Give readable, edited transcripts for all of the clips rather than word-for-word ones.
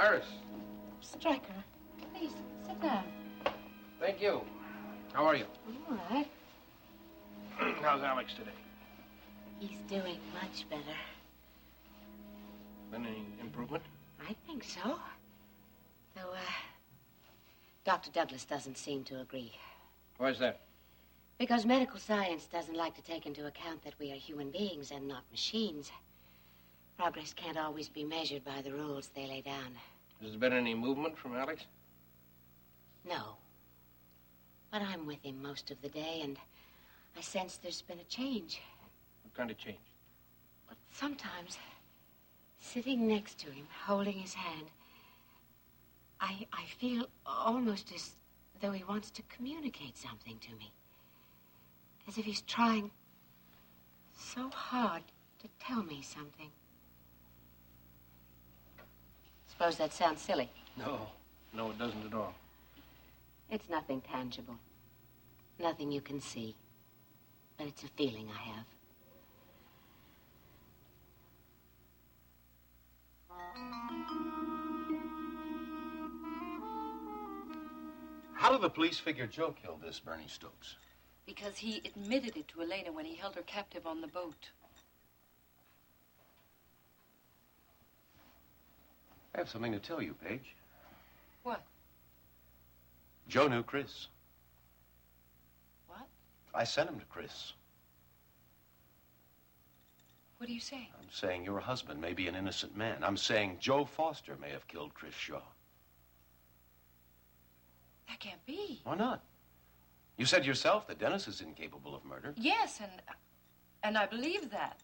Iris. Stryker, please, sit down. Thank you. How are you? All right. How's Alex today? He's doing much better. Been any improvement? I think so. Though, Dr. Douglas doesn't seem to agree. Why's that? Because medical science doesn't like to take into account that we are human beings and not machines. Progress can't always be measured by the rules they lay down. Has there been any movement from Alex? No. But I'm with him most of the day, and I sense there's been a change. What kind of change? But sometimes, sitting next to him, holding his hand, I feel almost as though he wants to communicate something to me. As if he's trying so hard to tell me something. Suppose that sounds silly. No, it doesn't at all. It's nothing tangible. Nothing you can see. But it's a feeling I have. How do the police figure Joe killed this Bernie Stokes? Because he admitted it to Elena when he held her captive on the boat. I have something to tell you, Paige. What? Joe knew Chris. What? I sent him to Chris. What are you saying? I'm saying your husband may be an innocent man. I'm saying Joe Foster may have killed Chris Shaw. That can't be. Why not? You said yourself that Dennis is incapable of murder. Yes, and I believe that.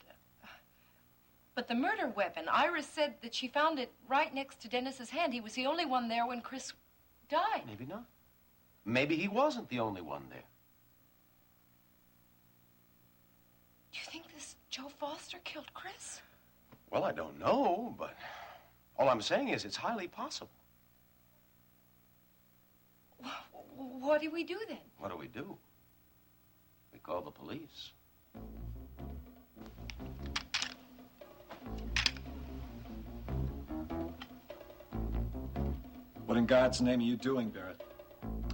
But the murder weapon, Iris said that she found it right next to Dennis's hand. He was the only one there when Chris died. Maybe not. Maybe he wasn't the only one there. Do you think this Joe Foster killed Chris? Well, I don't know, but all I'm saying is it's highly possible. What do we do then? What do? We call the police. What in God's name are you doing, Barrett?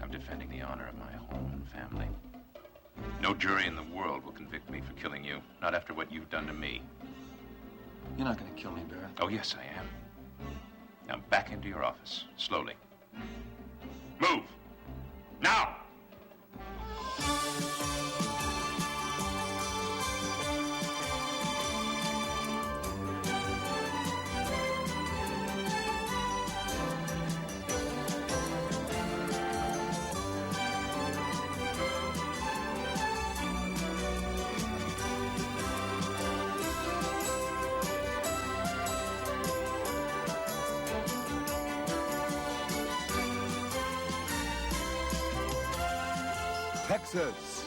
I'm defending the honor of my home and family. No jury in the world will convict me for killing you, not after what you've done to me. You're not going to kill me, Barrett. Oh, yes, I am. Now back into your office, slowly. Move! Now! Texas,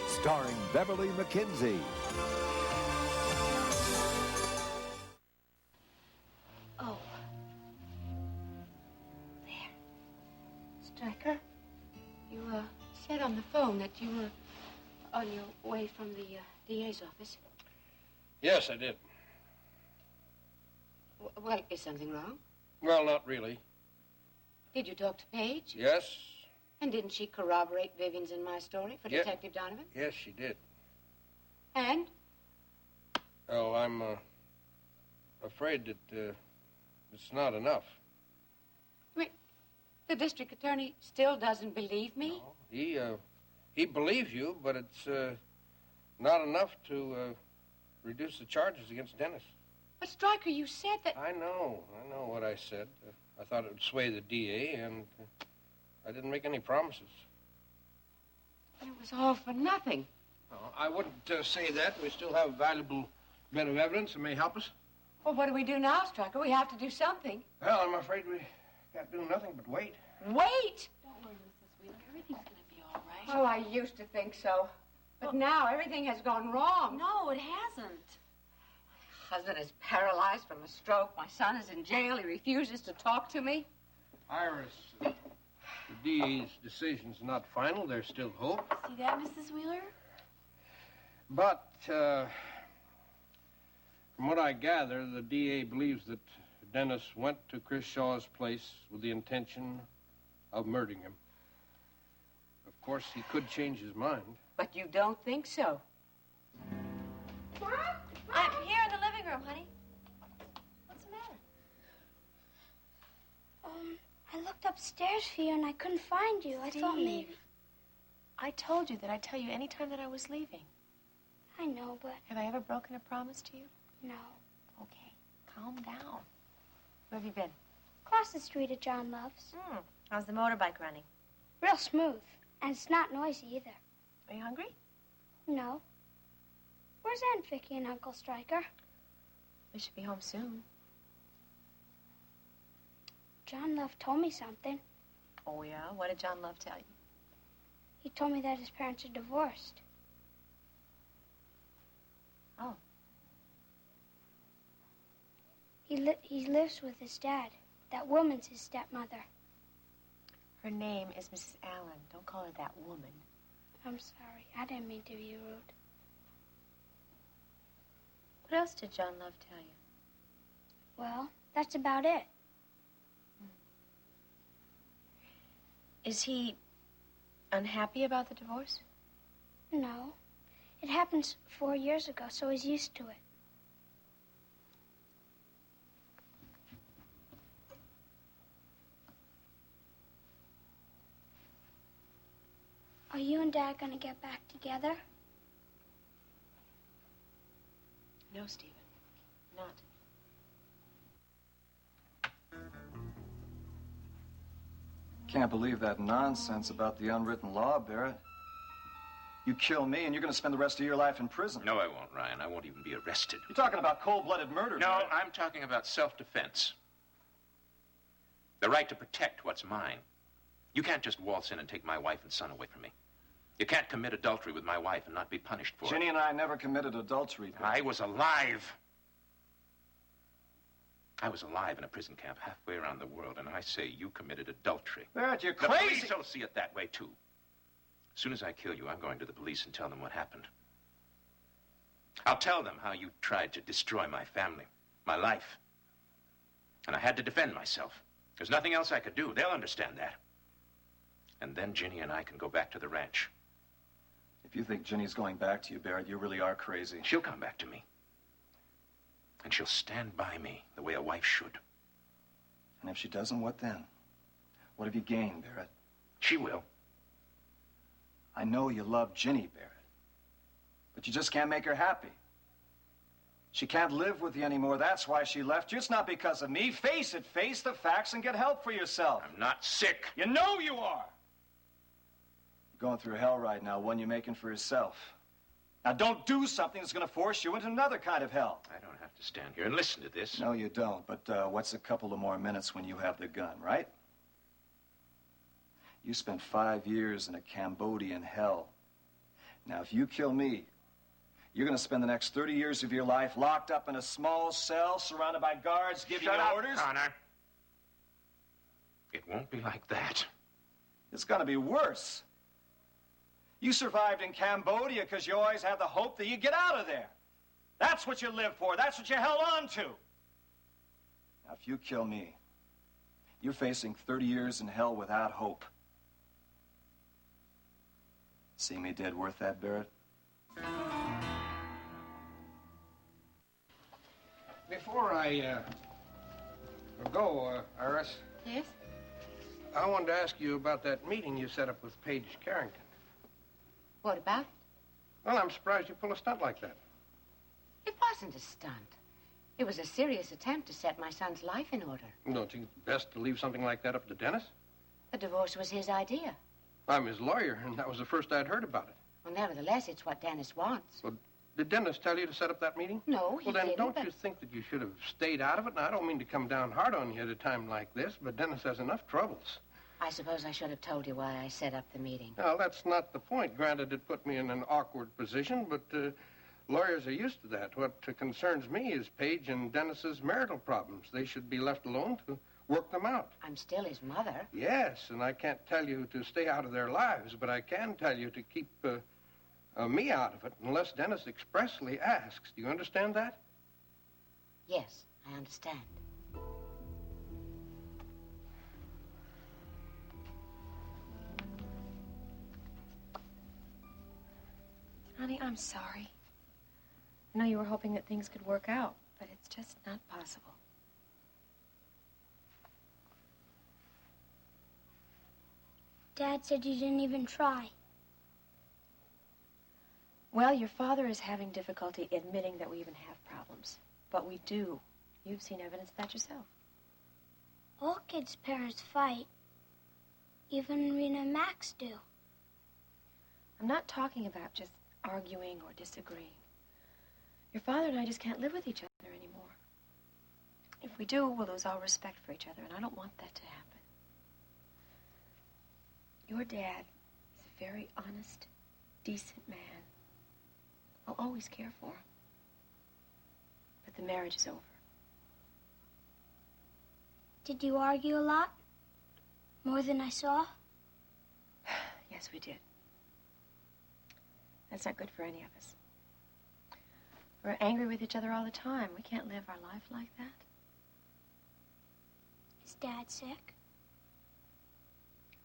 starring Beverly McKinsey. Oh. There. Stryker, you, said on the phone that you were on your way from the, DA's office. Yes, I did. Well, is something wrong? Well, not really. Did you talk to Paige? Yes? And didn't she corroborate Vivian's and my story for Yeah. Detective Donovan? Yes, she did. And? Oh, I'm, afraid that, it's not enough. I mean, the district attorney still doesn't believe me? No, he believes you, but it's, not enough to, reduce the charges against Dennis. But, Stryker, you said that... I know what I said. I thought it would sway the DA, and I didn't make any promises. It was all for nothing. No, I wouldn't say that. We still have a valuable bit of evidence that may help us. Well, what do we do now, Stryker? We have to do something. Well, I'm afraid we can't do nothing but wait. Wait! Don't worry, Mrs. Wheeler. Everything's going to be all right. Oh, I used to think so. But now everything has gone wrong. No, it hasn't. My husband is paralyzed from a stroke. My son is in jail. He refuses to talk to me. Iris, the DA's decision's not final. There's still hope. See that, Mrs. Wheeler? But, from what I gather, the DA believes that Dennis went to Chris Shaw's place with the intention of murdering him. Of course, he could change his mind. But you don't think so? I'm here in the living room, honey. What's the matter? I looked upstairs for you and I couldn't find you. I thought maybe... I told you that I'd tell you any time that I was leaving. I know, but... Have I ever broken a promise to you? No. Okay, calm down. Where have you been? Across the street at John Love's. How's the motorbike running? Real smooth. And it's not noisy either. Are you hungry? No. Where's Aunt Vicky and Uncle Stryker? We should be home soon. John Love told me something. Oh, yeah? What did John Love tell you? He told me that his parents are divorced. Oh. He lives with his dad. That woman's his stepmother. Her name is Mrs. Allen. Don't call her that woman. I'm sorry. I didn't mean to be rude. What else did John Love tell you? Well, that's about it. Is he unhappy about the divorce? No. It happened 4 years ago, so he's used to it. Are you and Dad gonna get back together? No, Stephen. Not. Can't believe that nonsense about the unwritten law, Barrett. You kill me and you're going to spend the rest of your life in prison. No, I won't, Ryan. I won't even be arrested. You're talking about cold-blooded murder, No, Barrett. I'm talking about self-defense. The right to protect what's mine. You can't just waltz in and take my wife and son away from me. You can't commit adultery with my wife and not be punished for Ginny it. and I never committed adultery, Barrett. I was alive. I was alive in a prison camp halfway around the world, and I say you committed adultery. Barrett, you're The crazy! police will see it that way, too. As soon as I kill you, I'm going to the police and tell them what happened. I'll tell them how you tried to destroy my family, my life. And I had to defend myself. There's nothing else I could do. They'll understand that. And then Ginny and I can go back to the ranch. If you think Ginny's going back to you, Barrett, you really are crazy. She'll come back to me. And she'll stand by me the way a wife should. And if she doesn't, what then? What have you gained, Barrett? She will. I know you love Ginny, Barrett. But you just can't make her happy. She can't live with you anymore. That's why she left you. It's not because of me. Face it. Face the facts and get help for yourself. I'm not sick. You know you are. You're going through hell right now, one you're making for yourself. Now, don't do something that's going to force you into another kind of hell. I don't have to stand here and listen to this. No, you don't. But what's a couple of more minutes when you have the gun, right? You spent 5 years in a Cambodian hell. Now, if you kill me, you're going to spend the next 30 years of your life locked up in a small cell, surrounded by guards giving you orders. Shut up, Connor. It won't be like that. It's going to be worse. You survived in Cambodia because you always had the hope that you'd get out of there. That's what you lived for. That's what you held on to. Now, if you kill me, you're facing 30 years in hell without hope. See me dead worth that, Barrett? Before I go, Iris, Yes? I wanted to ask you about that meeting you set up with Paige Carrington. What about it? Well, I'm surprised you pull a stunt like that. It wasn't a stunt. It was a serious attempt to set my son's life in order. Don't you think it's best to leave something like that up to Dennis? The divorce was his idea. I'm his lawyer, and that was the first I'd heard about it. Well, nevertheless, it's what Dennis wants. Well, did Dennis tell you to set up that meeting? No, he Well, then didn't, don't but- you think that you should have stayed out of it? Now, I don't mean to come down hard on you at a time like this, but Dennis has enough troubles. I suppose I should have told you why I set up the meeting. Well, that's not the point. Granted, it put me in an awkward position, but lawyers are used to that. What concerns me is Paige and Dennis's marital problems. They should be left alone to work them out. I'm still his mother. Yes, and I can't tell you to stay out of their lives, but I can tell you to keep me out of it unless Dennis expressly asks. Do you understand that? Yes, I understand. Honey, I'm sorry. I know you were hoping that things could work out, but it's just not possible. Dad said you didn't even try. Well, your father is having difficulty admitting that we even have problems. But we do. You've seen evidence of that yourself. All kids' parents fight. Even Rena and Max do. I'm not talking about just arguing or disagreeing. Your father and I just can't live with each other anymore. If we do, we'll lose all respect for each other, and I don't want that to happen. Your dad is a very honest, decent man. I'll always care for him. But the marriage is over. Did you argue a lot? More than I saw? Yes, we did. That's not good for any of us. We're angry with each other all the time. We can't live our life like that. Is Dad sick?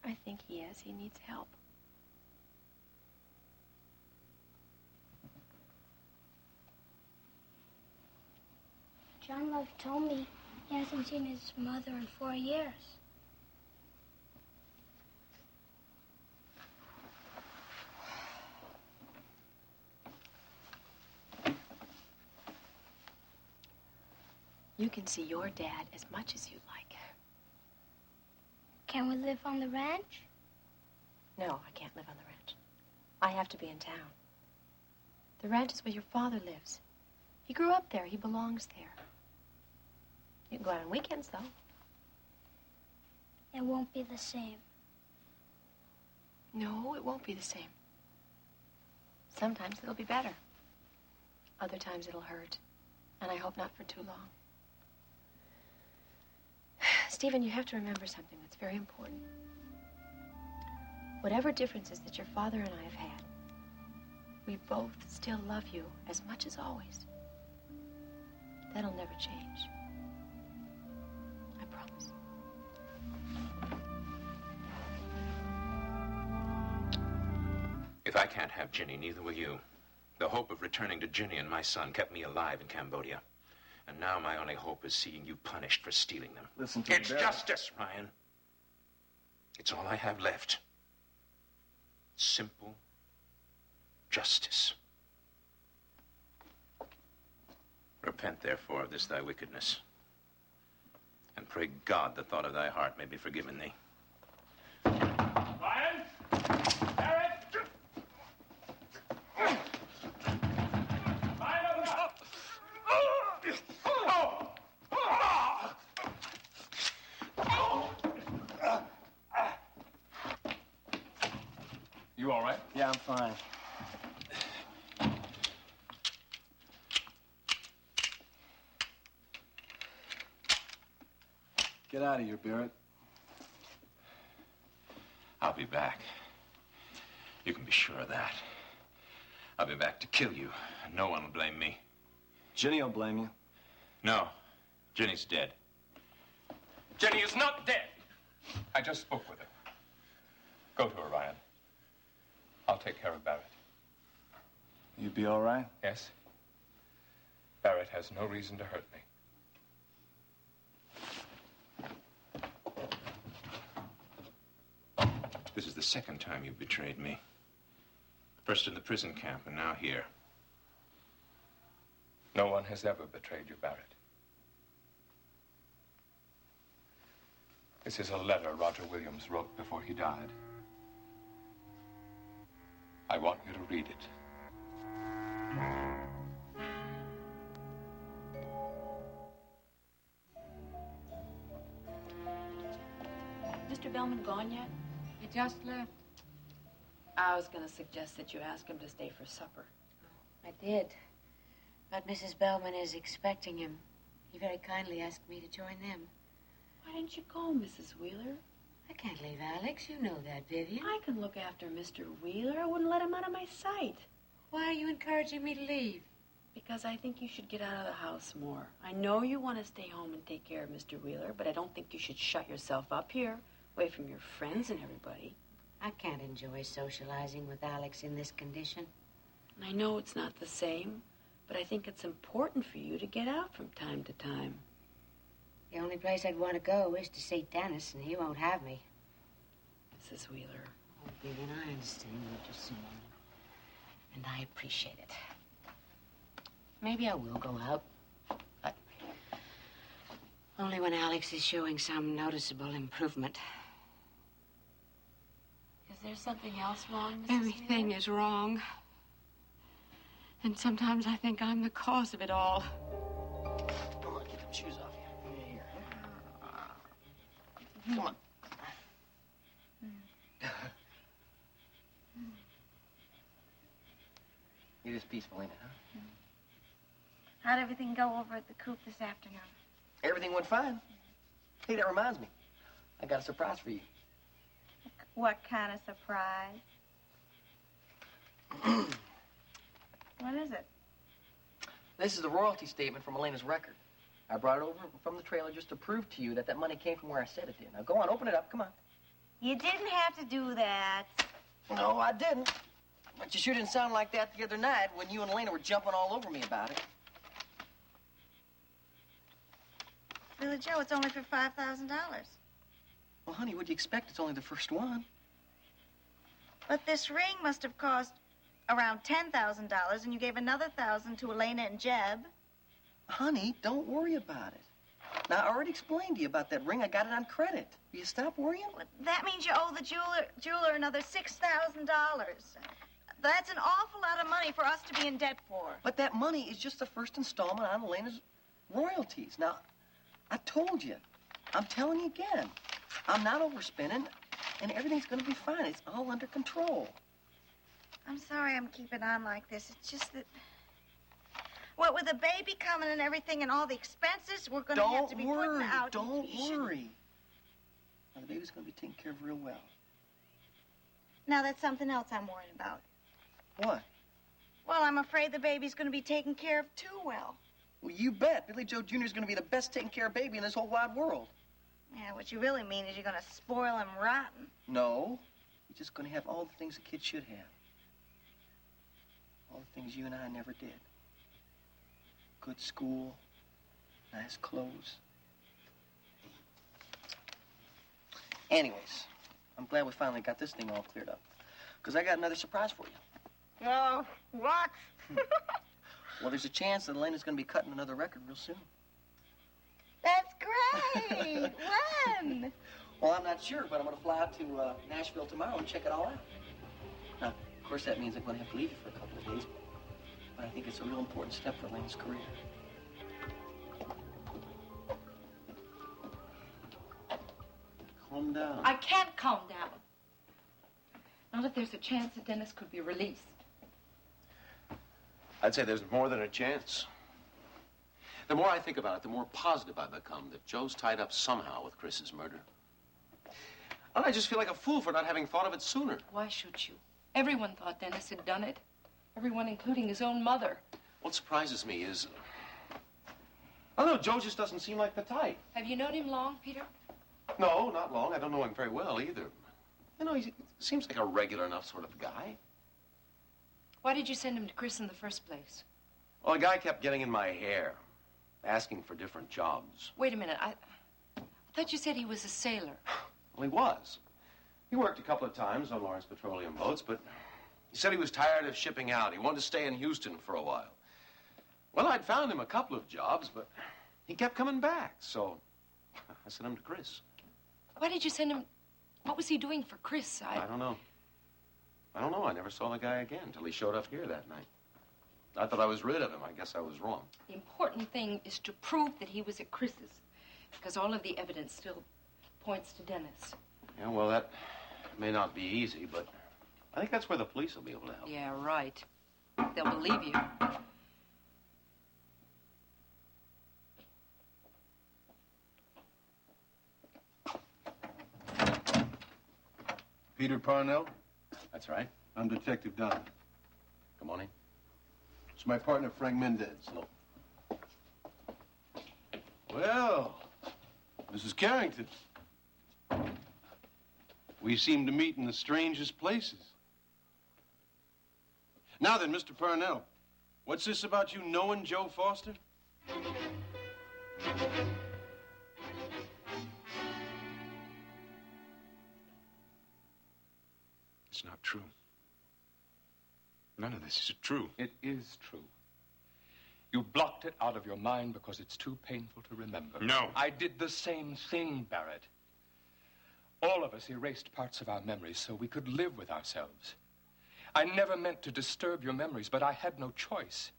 I think he is. He needs help. John Love told me he hasn't seen his mother in 4 years. You can see your dad as much as you like. Can we live on the ranch? No, I can't live on the ranch. I have to be in town. The ranch is where your father lives. He grew up there. He belongs there. You can go out on weekends, though. It won't be the same. No, it won't be the same. Sometimes it'll be better. Other times it'll hurt. And I hope not for too long. Stephen, you have to remember something that's very important. Whatever differences that your father and I have had, we both still love you as much as always. That'll never change. I promise. If I can't have Ginny, neither will you. The hope of returning to Ginny and my son kept me alive in Cambodia. And now my only hope is seeing you punished for stealing them. Listen to It's Barry. justice, Ryan. It's all I have left. Simple justice. Repent, therefore, of this thy wickedness. And pray God the thought of thy heart may be forgiven thee. Ryan! Barrett! Ryan, open up! You all right? Yeah, I'm fine. Get out of here, Barrett. I'll be back. You can be sure of that. I'll be back to kill you, and no one will blame me. Ginny will blame you. No, Ginny's dead. Jenny is not dead. I just spoke with her. Go to her, Ryan. I'll take care of Barrett. You be all right? Yes? Barrett has no reason to hurt me. This is the second time you've betrayed me. First in the prison camp, and now here. No one has ever betrayed you, Barrett. This is a letter Roger Williams wrote before he died. I want you to read it. Mr. Bellman gone yet? He just left. I was going to suggest that you ask him to stay for supper. I did. But Mrs. Bellman is expecting him. He very kindly asked me to join them. Why didn't you go, Mrs. Wheeler? I can't leave Alex. You know that, Vivian. I can look after Mr. Wheeler. I wouldn't let him out of my sight. Why are you encouraging me to leave? Because I think you should get out of the house more. I know you want to stay home and take care of Mr. Wheeler, but I don't think you should shut yourself up here, away from your friends and everybody. I can't enjoy socializing with Alex in this condition. I know it's not the same, but I think it's important for you to get out from time to time. The only place I'd want to go is to see Dennis, and he won't have me. Mrs. Wheeler. Oh, Vivian, I understand what you're saying. And I appreciate it. Maybe I will go out. But only when Alex is showing some noticeable improvement. Is there something else wrong, Mrs. Everything is wrong. And sometimes I think I'm the cause of it all. Come on, get them shoes off you. Here. Come on. You're just peaceful, ain't it, huh? How'd everything go over at the coop this afternoon? Everything went fine. Hey, that reminds me. I got a surprise for you. What kind of surprise? What is it? This is the royalty statement from Elena's record. I brought it over from the trailer just to prove to you that that money came from where I said it did. Now, go on, open it up. Come on. You didn't have to do that. No, I didn't. But you sure didn't sound like that the other night when you and Elena were jumping all over me about it. Billy Joe, it's only for $5,000. Well, honey, what'd you expect? It's only the first one. But this ring must have cost around $10,000, and you gave another $1,000 to Elena and Jeb. Honey, don't worry about it. Now, I already explained to you about that ring. I got it on credit. Will you stop worrying? Well, that means you owe the jeweler another $6,000. That's an awful lot of money for us to be in debt for. But that money is just the first installment on Elena's royalties. Now, I told you. I'm telling you again. I'm not overspending, and everything's going to be fine. It's all under control. I'm sorry I'm keeping on like this. It's just that... What with the baby coming and everything and all the expenses, we're going to have to be putting out... Don't worry. Now, the baby's going to be taken care of real well. Now, that's something else I'm worried about. What? Well, I'm afraid the baby's going to be taken care of too well. Well, you bet. Billy Joe Jr. is going to be the best taken care of baby in this whole wide world. Yeah, what you really mean is you're going to spoil him rotten. No. He's just going to have all the things a kid should have. All the things you and I never did. Good school, nice clothes. Anyways, I'm glad we finally got this thing all cleared up. Because I got another surprise for you. Oh, what? Well, there's a chance that Elena's going to be cutting another record real soon. That's great. When? Well, I'm not sure, but I'm going to fly out to Nashville tomorrow and check it all out. Now, of course, that means I'm going to have to leave you for a couple of days. But I think it's a real important step for Elena's career. Calm down. I can't calm down. Not if there's a chance that Dennis could be released. I'd say there's more than a chance. The more I think about it, the more positive I become that Joe's tied up somehow with Chris's murder. And I just feel like a fool for not having thought of it sooner. Why should you? Everyone thought Dennis had done it. Everyone, including his own mother. What surprises me is... I don't know, Joe just doesn't seem like the type. Have you known him long, Peter? No, not long. I don't know him very well either. You know, he seems like a regular enough sort of guy. Why did you send him to Chris in the first place? Well, the guy kept getting in my hair, asking for different jobs. Wait a minute. I thought you said he was a sailor. Well, he was. He worked a couple of times on Lawrence Petroleum boats, but he said he was tired of shipping out. He wanted to stay in Houston for a while. Well, I'd found him a couple of jobs, but he kept coming back, so I sent him to Chris. Why did you send him? What was he doing for Chris? I don't know. I don't know. I never saw the guy again until he showed up here that night. I thought I was rid of him. I guess I was wrong. The important thing is to prove that he was at Chris's, because all of the evidence still points to Dennis. Yeah, well, that may not be easy, but I think that's where the police will be able to help. Yeah, right. They'll believe you. Peter Parnell? That's right. I'm Detective Don. Good morning. It's my partner, Frank Mendez. Hello. Well, Mrs. Carrington. We seem to meet in the strangest places. Now then, Mr. Parnell, what's this about you knowing Joe Foster? It's not true. None of this is true. It is true. You blocked it out of your mind because it's too painful to remember. No. I did the same thing, Barrett. All of us erased parts of our memories so we could live with ourselves. I never meant to disturb your memories, but I had no choice.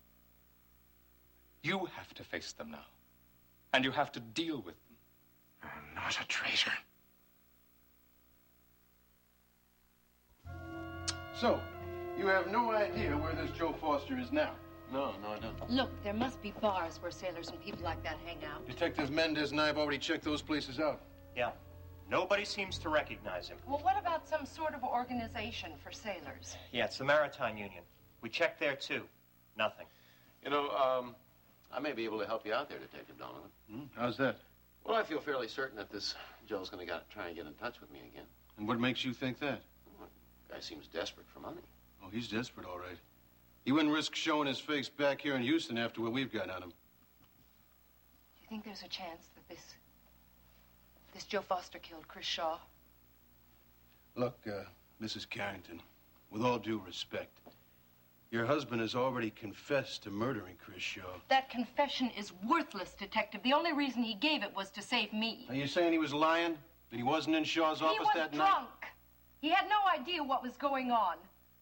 You have to face them now, and you have to deal with them. I'm not a traitor. So, you have no idea where this Joe Foster is now? No, I don't. Look, there must be bars where sailors and people like that hang out. Detectives Mendez and I have already checked those places out. Yeah. Nobody seems to recognize him. Well, what about some sort of organization for sailors? Yeah, it's the Maritime Union. We checked there, too. Nothing. You know, I may be able to help you out there, Detective Donovan. How's that? Well, I feel fairly certain that this Joe's going to try and get in touch with me again. And what makes you think that? Well, the guy seems desperate for money. Oh, he's desperate, all right. He wouldn't risk showing his face back here in Houston after what we've got on him. Do you think there's a chance that this Joe Foster killed Chris Shaw? Look, Mrs. Carrington, with all due respect, your husband has already confessed to murdering Chris Shaw. That confession is worthless, Detective. The only reason he gave it was to save me. Are you saying he was lying? That he wasn't in Shaw's office that He was night? drunk. He had no idea what was going on.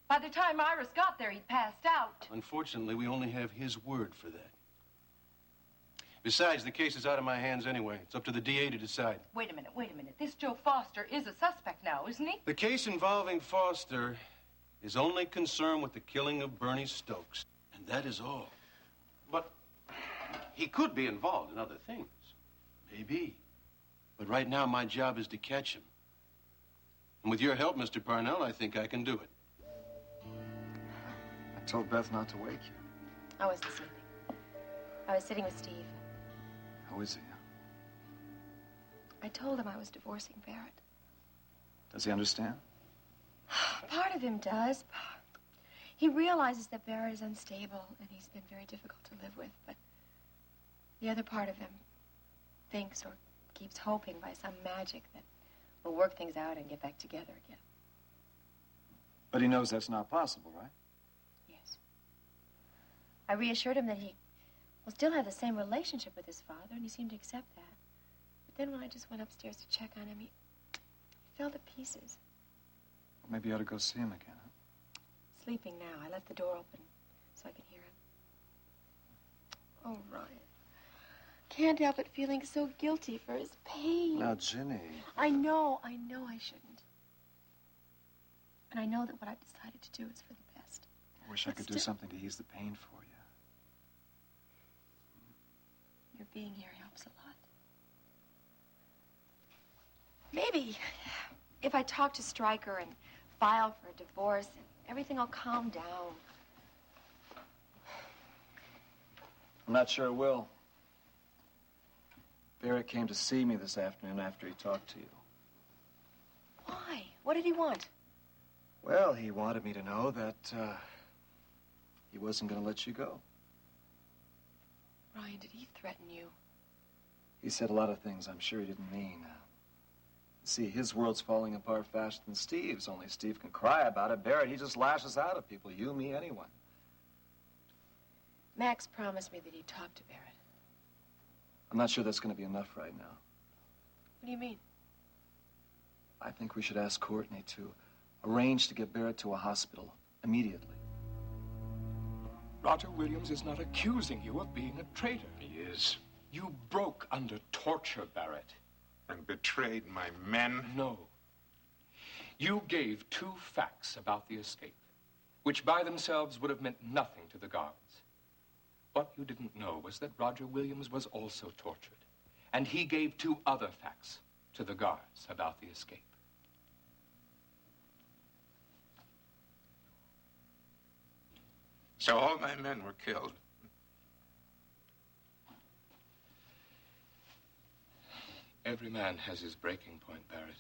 By the time Iris got there, he'd passed out. Unfortunately, we only have his word for that. Besides, the case is out of my hands anyway. It's up to the DA to decide. Wait a minute. This Joe Foster is a suspect now, isn't he? The case involving Foster is only concerned with the killing of Bernie Stokes. And that is all. But he could be involved in other things. Maybe. But right now, my job is to catch him. And with your help, Mr. Parnell, I think I can do it. I told Beth not to wake you. I wasn't sleeping. I was sitting with Steve. How is he? I told him I was divorcing Barrett. Does he understand? Part of him does. He realizes that Barrett is unstable and he's been very difficult to live with, but the other part of him thinks or keeps hoping by some magic that we'll work things out and get back together again. But he knows that's not possible, right? Yes. I reassured him that he will still have the same relationship with his father, and he seemed to accept that. But then when I just went upstairs to check on him, he fell to pieces. Well, maybe you ought to go see him again, huh? Sleeping now. I left the door open so I could hear him. Oh, Ryan. Can't help but feeling so guilty for his pain. Now, Ginny. I know I shouldn't. And I know that what I've decided to do is for the best. I wish I could do something to ease the pain for you. Your being here helps a lot. Maybe if I talk to Stryker and file for a divorce, everything will calm down. I'm not sure it will. Barrett came to see me this afternoon after he talked to you. Why? What did he want? Well, he wanted me to know that he wasn't going to let you go. Ryan, did he threaten you? He said a lot of things I'm sure he didn't mean. See, his world's falling apart faster than Steve's. Only Steve can cry about it. Barrett, he just lashes out at people. You, me, anyone. Max promised me that he'd talk to Barrett. I'm not sure that's going to be enough right now. What do you mean? I think we should ask Courtney to arrange to get Barrett to a hospital immediately. Roger Williams is not accusing you of being a traitor. He is. You broke under torture, Barrett. And betrayed my men? No. You gave 2 facts about the escape, which by themselves would have meant nothing to the guards. What you didn't know was that Roger Williams was also tortured, and he gave 2 other facts to the guards about the escape. So all my men were killed. Every man has his breaking point, Barrett.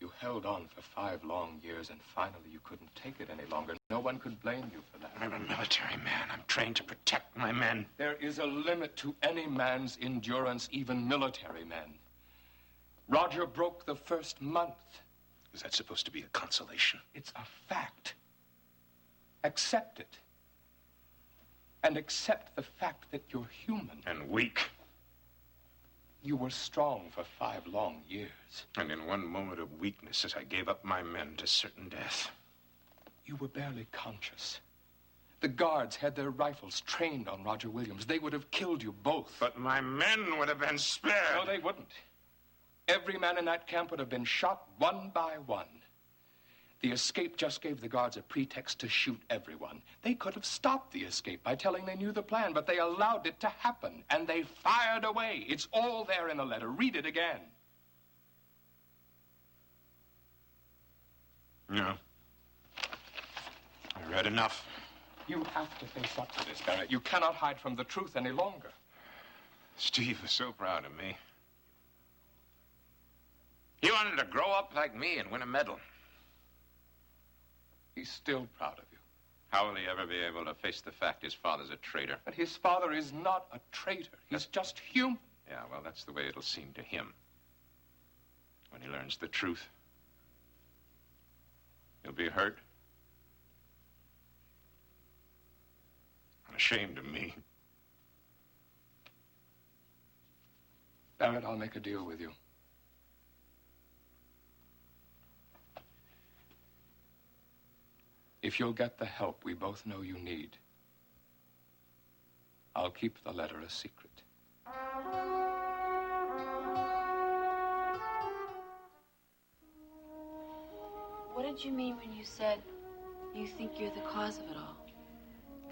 You held on for 5 long years, and finally you couldn't take it any longer. No one could blame you for that. I'm a military man. I'm trained to protect my men. There is a limit to any man's endurance, even military men. Roger broke the first month. Is that supposed to be a consolation? It's a fact. Accept it. And accept the fact that you're human. And weak. You were strong for 5 long years. And in one moment of weakness, as I gave up my men to certain death. You were barely conscious. The guards had their rifles trained on Roger Williams. They would have killed you both. But my men would have been spared. No, they wouldn't. Every man in that camp would have been shot one by one. The escape just gave the guards a pretext to shoot everyone. They could have stopped the escape by telling they knew the plan, but they allowed it to happen, and they fired away. It's all there in the letter. Read it again. No. I read enough. You have to face up to this, Barrett. You cannot hide from the truth any longer. Steve was so proud of me. He wanted to grow up like me and win a medal. He's still proud of you. How will he ever be able to face the fact his father's a traitor? But his father is not a traitor. He's just human. Yeah, well, that's the way it'll seem to him. When he learns the truth. He'll be hurt. And ashamed of me. Barrett, I'll make a deal with you. If you'll get the help we both know you need, I'll keep the letter a secret. What did you mean when you said you think you're the cause of it all?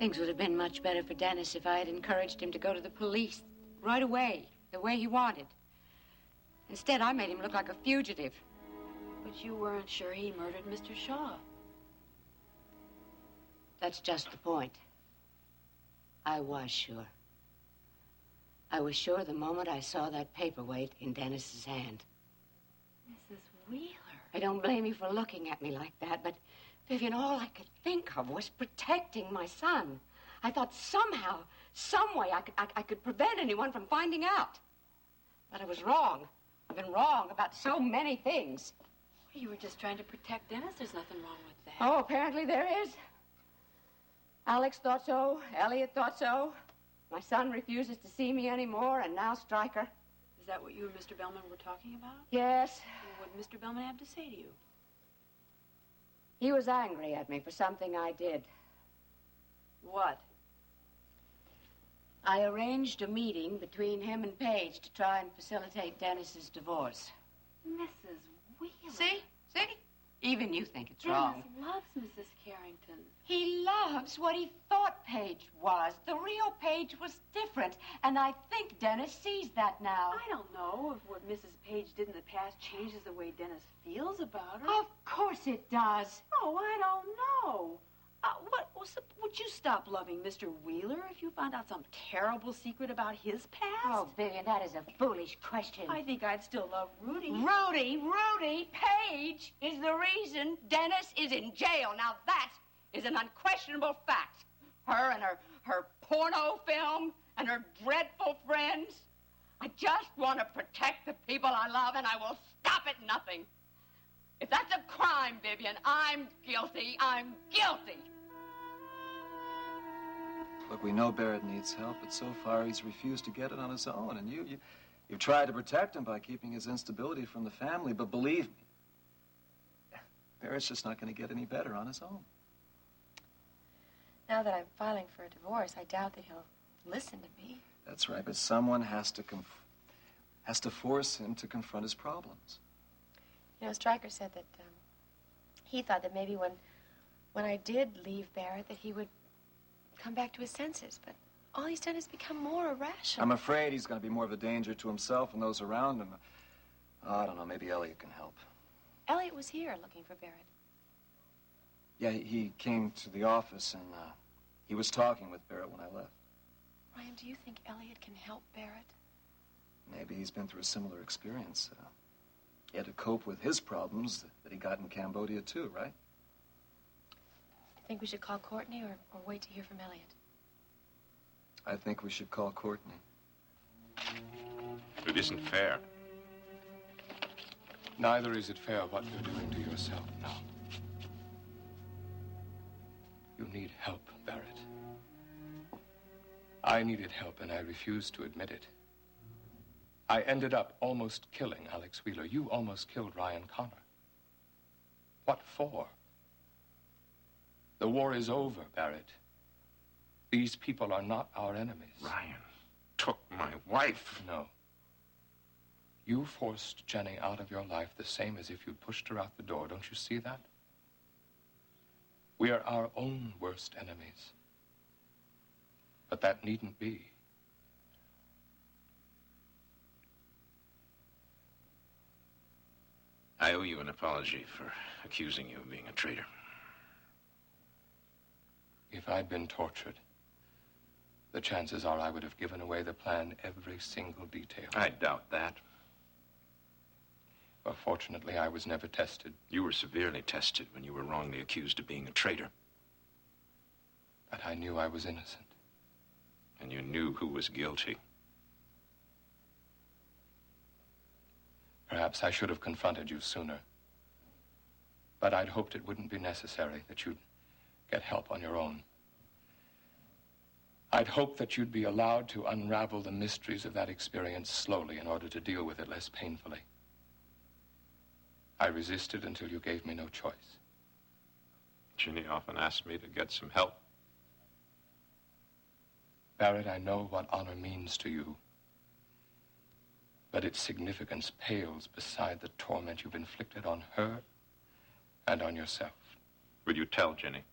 Things would have been much better for Dennis if I had encouraged him to go to the police right away, the way he wanted. Instead, I made him look like a fugitive. But you weren't sure he murdered Mr. Shaw. That's just the point. I was sure. I was sure the moment I saw that paperweight in Dennis's hand. Mrs. Wheeler. I don't blame you for looking at me like that, but, Vivian, all I could think of was protecting my son. I thought somehow, some way, I could prevent anyone from finding out. But I was wrong. I've been wrong about so many things. Well, you were just trying to protect Dennis. There's nothing wrong with that. Oh, apparently there is. Alex thought so. Elliot thought so. My son refuses to see me anymore, and now Stryker. Is that what you and Mr. Bellman were talking about? Yes. Well, what did Mr. Bellman have to say to you? He was angry at me for something I did. What? I arranged a meeting between him and Paige to try and facilitate Dennis's divorce. Mrs. Wheeler. See? See? Even you think it's wrong. Dennis loves Mrs. Carrington. He loves what he thought Paige was. The real Paige was different, and I think Dennis sees that now. I don't know if what Mrs. Page did in the past changes the way Dennis feels about her. Of course it does. Oh, I don't know. Would you stop loving Mr. Wheeler if you found out some terrible secret about his past? Oh, Vivian, that is a foolish question. I think I'd still love Rudy. Rudy, Paige is the reason Dennis is in jail. Now that is an unquestionable fact. Her and her porno film and her dreadful friends. I just want to protect the people I love, and I will stop at nothing. If that's a crime, Vivian, I'm guilty. I'm guilty. Look, we know Barrett needs help, but so far he's refused to get it on his own. And you've tried to protect him by keeping his instability from the family. But believe me, Barrett's just not going to get any better on his own. Now that I'm filing for a divorce, I doubt that he'll listen to me. That's right, but someone has to force him to confront his problems. You know, Stryker said that he thought that maybe when I did leave Barrett, that he would come back to his senses. But all he's done is become more irrational. I'm afraid he's going to be more of a danger to himself and those around him. Oh, I don't know, maybe Elliot can help. Elliot was here looking for Barrett. Yeah, he came to the office and he was talking with Barrett when I left. Ryan, do you think Elliot can help Barrett? Maybe he's been through a similar experience. He had to cope with his problems that he got in Cambodia, too, right? Think we should call Courtney or wait to hear from Elliot? I think we should call Courtney. It isn't fair. Neither is it fair what you're doing to yourself now. You need help, Barrett. I needed help, and I refused to admit it. I ended up almost killing Alex Wheeler. You almost killed Ryan Connor. What for? The war is over, Barrett. These people are not our enemies. Ryan took my wife. No. You forced Jenny out of your life the same as if you'd pushed her out the door. Don't you see that? We are our own worst enemies. But that needn't be. I owe you an apology for accusing you of being a traitor. If I'd been tortured, the chances are I would have given away the plan every single detail. I doubt that. But fortunately, I was never tested. You were severely tested when you were wrongly accused of being a traitor. But I knew I was innocent. And you knew who was guilty. Perhaps I should have confronted you sooner. But I'd hoped it wouldn't be necessary, that you'd get help on your own. I'd hoped that you'd be allowed to unravel the mysteries of that experience slowly in order to deal with it less painfully. I resisted until you gave me no choice. Ginny often asked me to get some help. Barrett, I know what honor means to you. But its significance pales beside the torment you've inflicted on her and on yourself. Will you tell Ginny?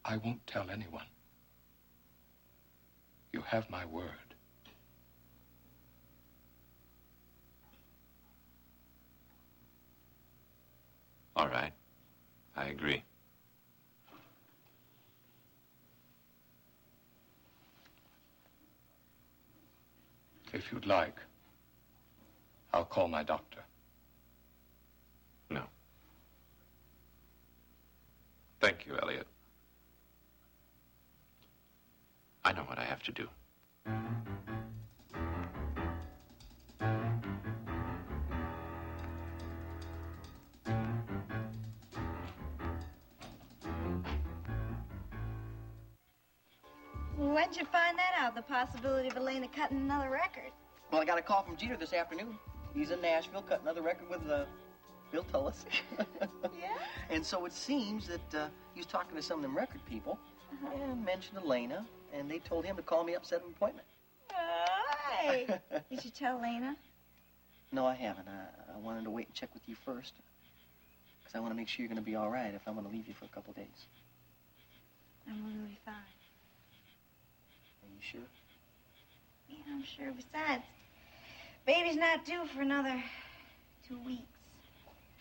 I won't tell anyone. You have my word. All right. I agree. If you'd like, I'll call my doctor. No. Thank you, Elliot. I know what I have to do. When'd you find that out, the possibility of Elena cutting another record? Well, I got a call from Jeter this afternoon. He's in Nashville cutting another record with Bill Tullis. Yeah? And so it seems that he was talking to some of them record people and mentioned Elena, and they told him to call me up, set an appointment. Hey! Did you tell Elena? No, I haven't. I wanted to wait and check with you first, because I want to make sure you're going to be all right if I'm going to leave you for a couple days. I'm really fine. Are you sure? Yeah, I'm sure. Besides, baby's not due for another 2 weeks.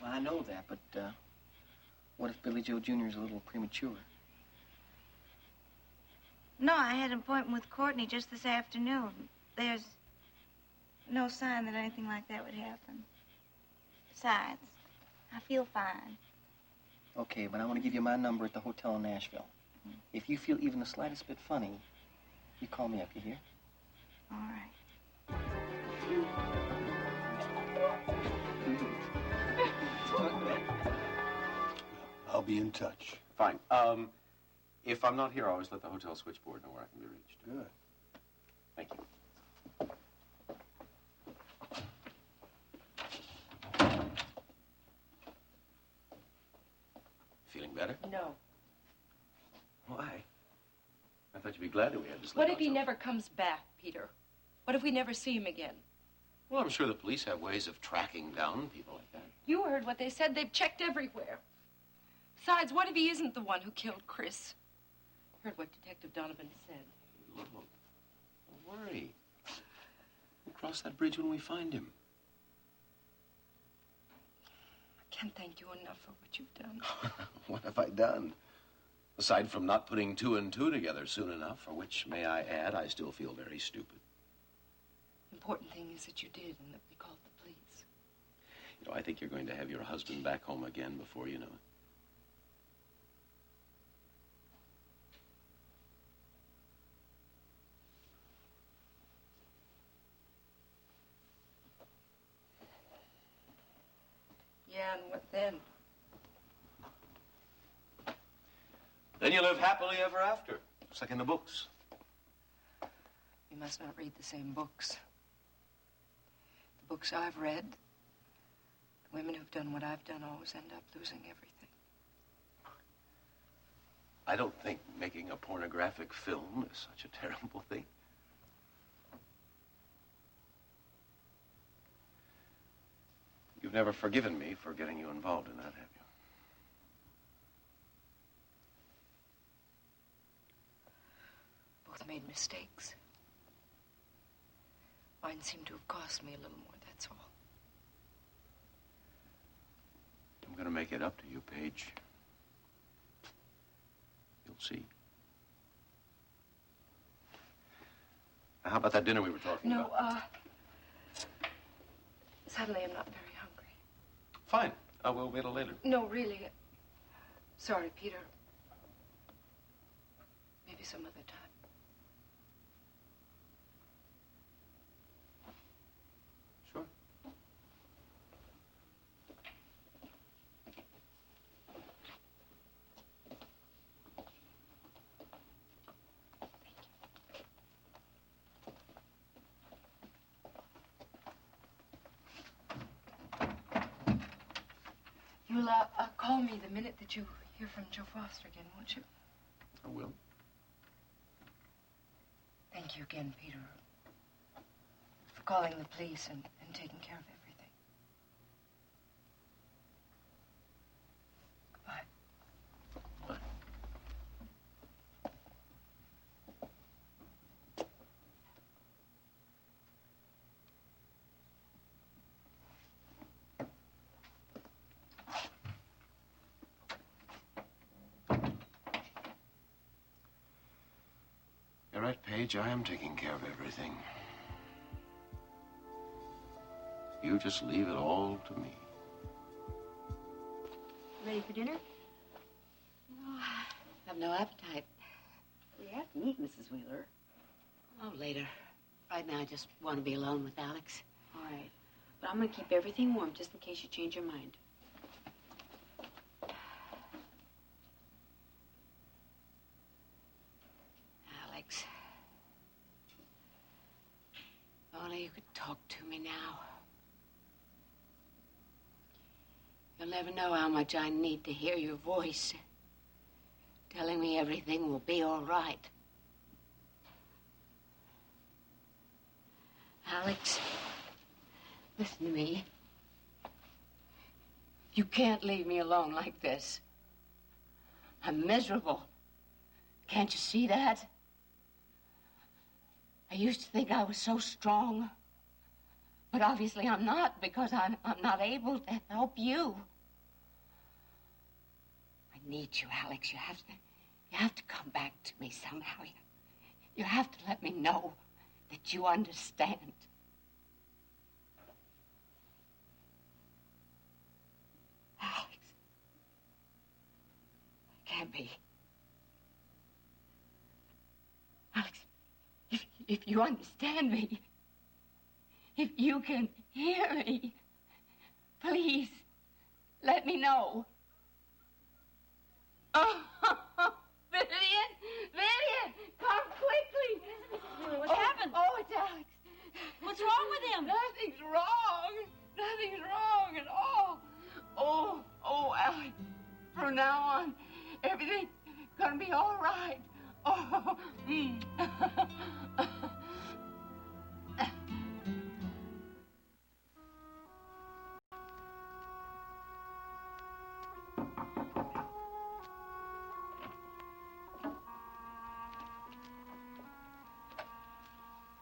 Well, I know that, but what if Billy Joe Jr. is a little premature? No, I had an appointment with Courtney just this afternoon. There's no sign that anything like that would happen. Besides, I feel fine. Okay, but I want to give you my number at the hotel in Nashville. If you feel even the slightest bit funny, you call me up, you hear? All right. I'll be in touch. Fine. If I'm not here, I always let the hotel switchboard know where I can be reached. Good. Thank you. Feeling better? No. Why? I thought you'd be glad that we had to sleep What if he outside. never comes back, Peter? What if we never see him again? Well, I'm sure the police have ways of tracking down people like that. You heard what they said. They've checked everywhere. Besides, what if he isn't the one who killed Chris? Heard what Detective Donovan said. Look, don't worry. We'll cross that bridge when we find him. I can't thank you enough for what you've done. What have I done? Aside from not putting two and two together soon enough, for which, may I add, I still feel very stupid. Important thing is that you did and that we called the police. Oh, I think you're going to have your husband back home again before you know it. Yeah, and what then? Then you live happily ever after. It's like in the books. You must not read the same books. The books I've read, the women who've done what I've done always end up losing everything. I don't think making a pornographic film is such a terrible thing. You've never forgiven me for getting you involved in that, have you? Both made mistakes. Mine seemed to have cost me a little more, that's all. I'm going to make it up to you, Paige. You'll see. Now, how about that dinner we were talking about? No, suddenly I'm not very hungry. Fine. We'll wait till later. No, really. Sorry, Peter. Maybe some other time. Sure. You'll call me the minute that you hear from Joe Foster again, won't you? I will. Thank you again, Peter, for calling the police and taking care of everything. Goodbye. Bye. You're right, Paige. I am taking care of everything. You just leave it all to me. Ready for dinner? No, I have no appetite. We have to eat, Mrs. Wheeler. Oh, later. Right now, I just want to be alone with Alex. All right. But I'm going to keep everything warm just in case you change your mind. Alex. If only you could talk to me now. You'll never know how much I need to hear your voice, telling me everything will be all right. Alex, listen to me. You can't leave me alone like this. I'm miserable. Can't you see that? I used to think I was so strong. But obviously I'm not, because I'm not able to help you. I need you, Alex. You have to come back to me somehow. You have to let me know that you understand. Alex. It can't be. Alex, if you understand me, if you can hear me, please let me know. Oh, Vivian! Vivian! Come quickly! What happened? Oh, it's Alex. What's wrong with him? Nothing's wrong. Nothing's wrong at all. Oh, Alex. From now on, everything's gonna be all right. Oh,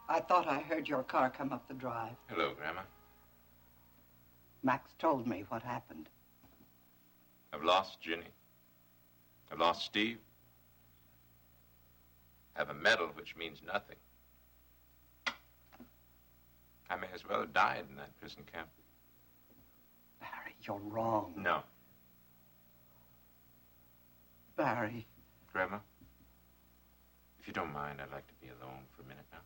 I thought I heard your car come up the drive. Hello, Grandma. Max told me what happened. I've lost Ginny. I've lost Steve. I have a medal which means nothing. I may as well have died in that prison camp. You're wrong. No. Barry. Grandma, if you don't mind, I'd like to be alone for a minute now.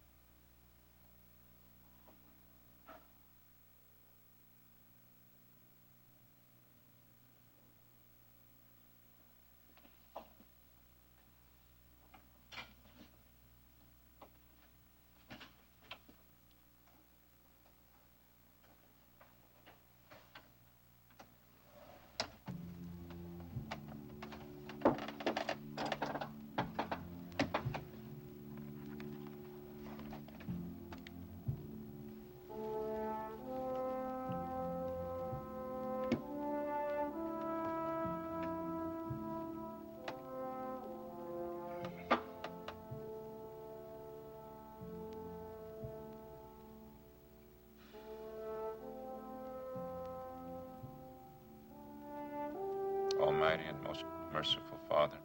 Almighty and most merciful Father,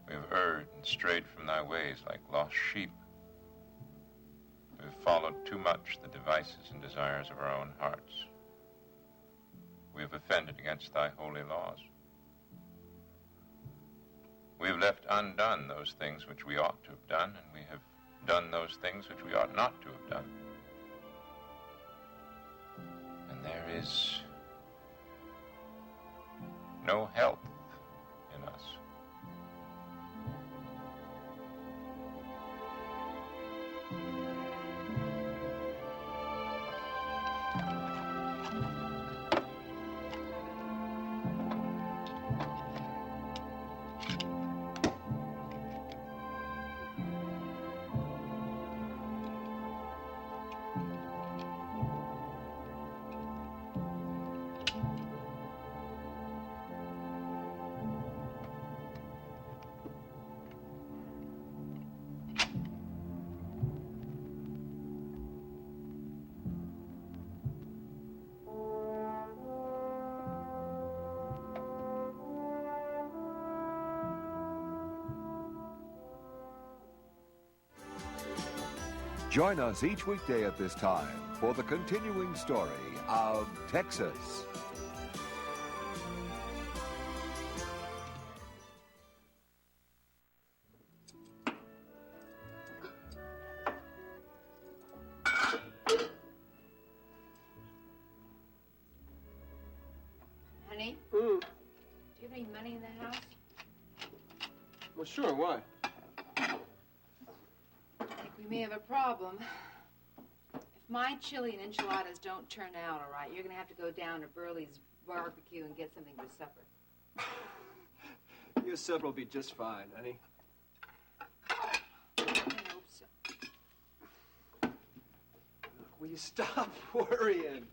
we have erred and strayed from thy ways like lost sheep. We have followed too much the devices and desires of our own hearts. We have offended against thy holy laws. We have left undone those things which we ought to have done, and we have done those things which we ought not to have done. And there is no health in us. Join us each weekday at this time for the continuing story of Texas. Honey? Do you have any money in the house? Well, sure, why? I think we may have a problem. If my chili and enchiladas don't turn out all right, you're going to have to go down to Burley's barbecue and get something for supper. Your supper will be just fine, honey. I hope so. Will you stop worrying?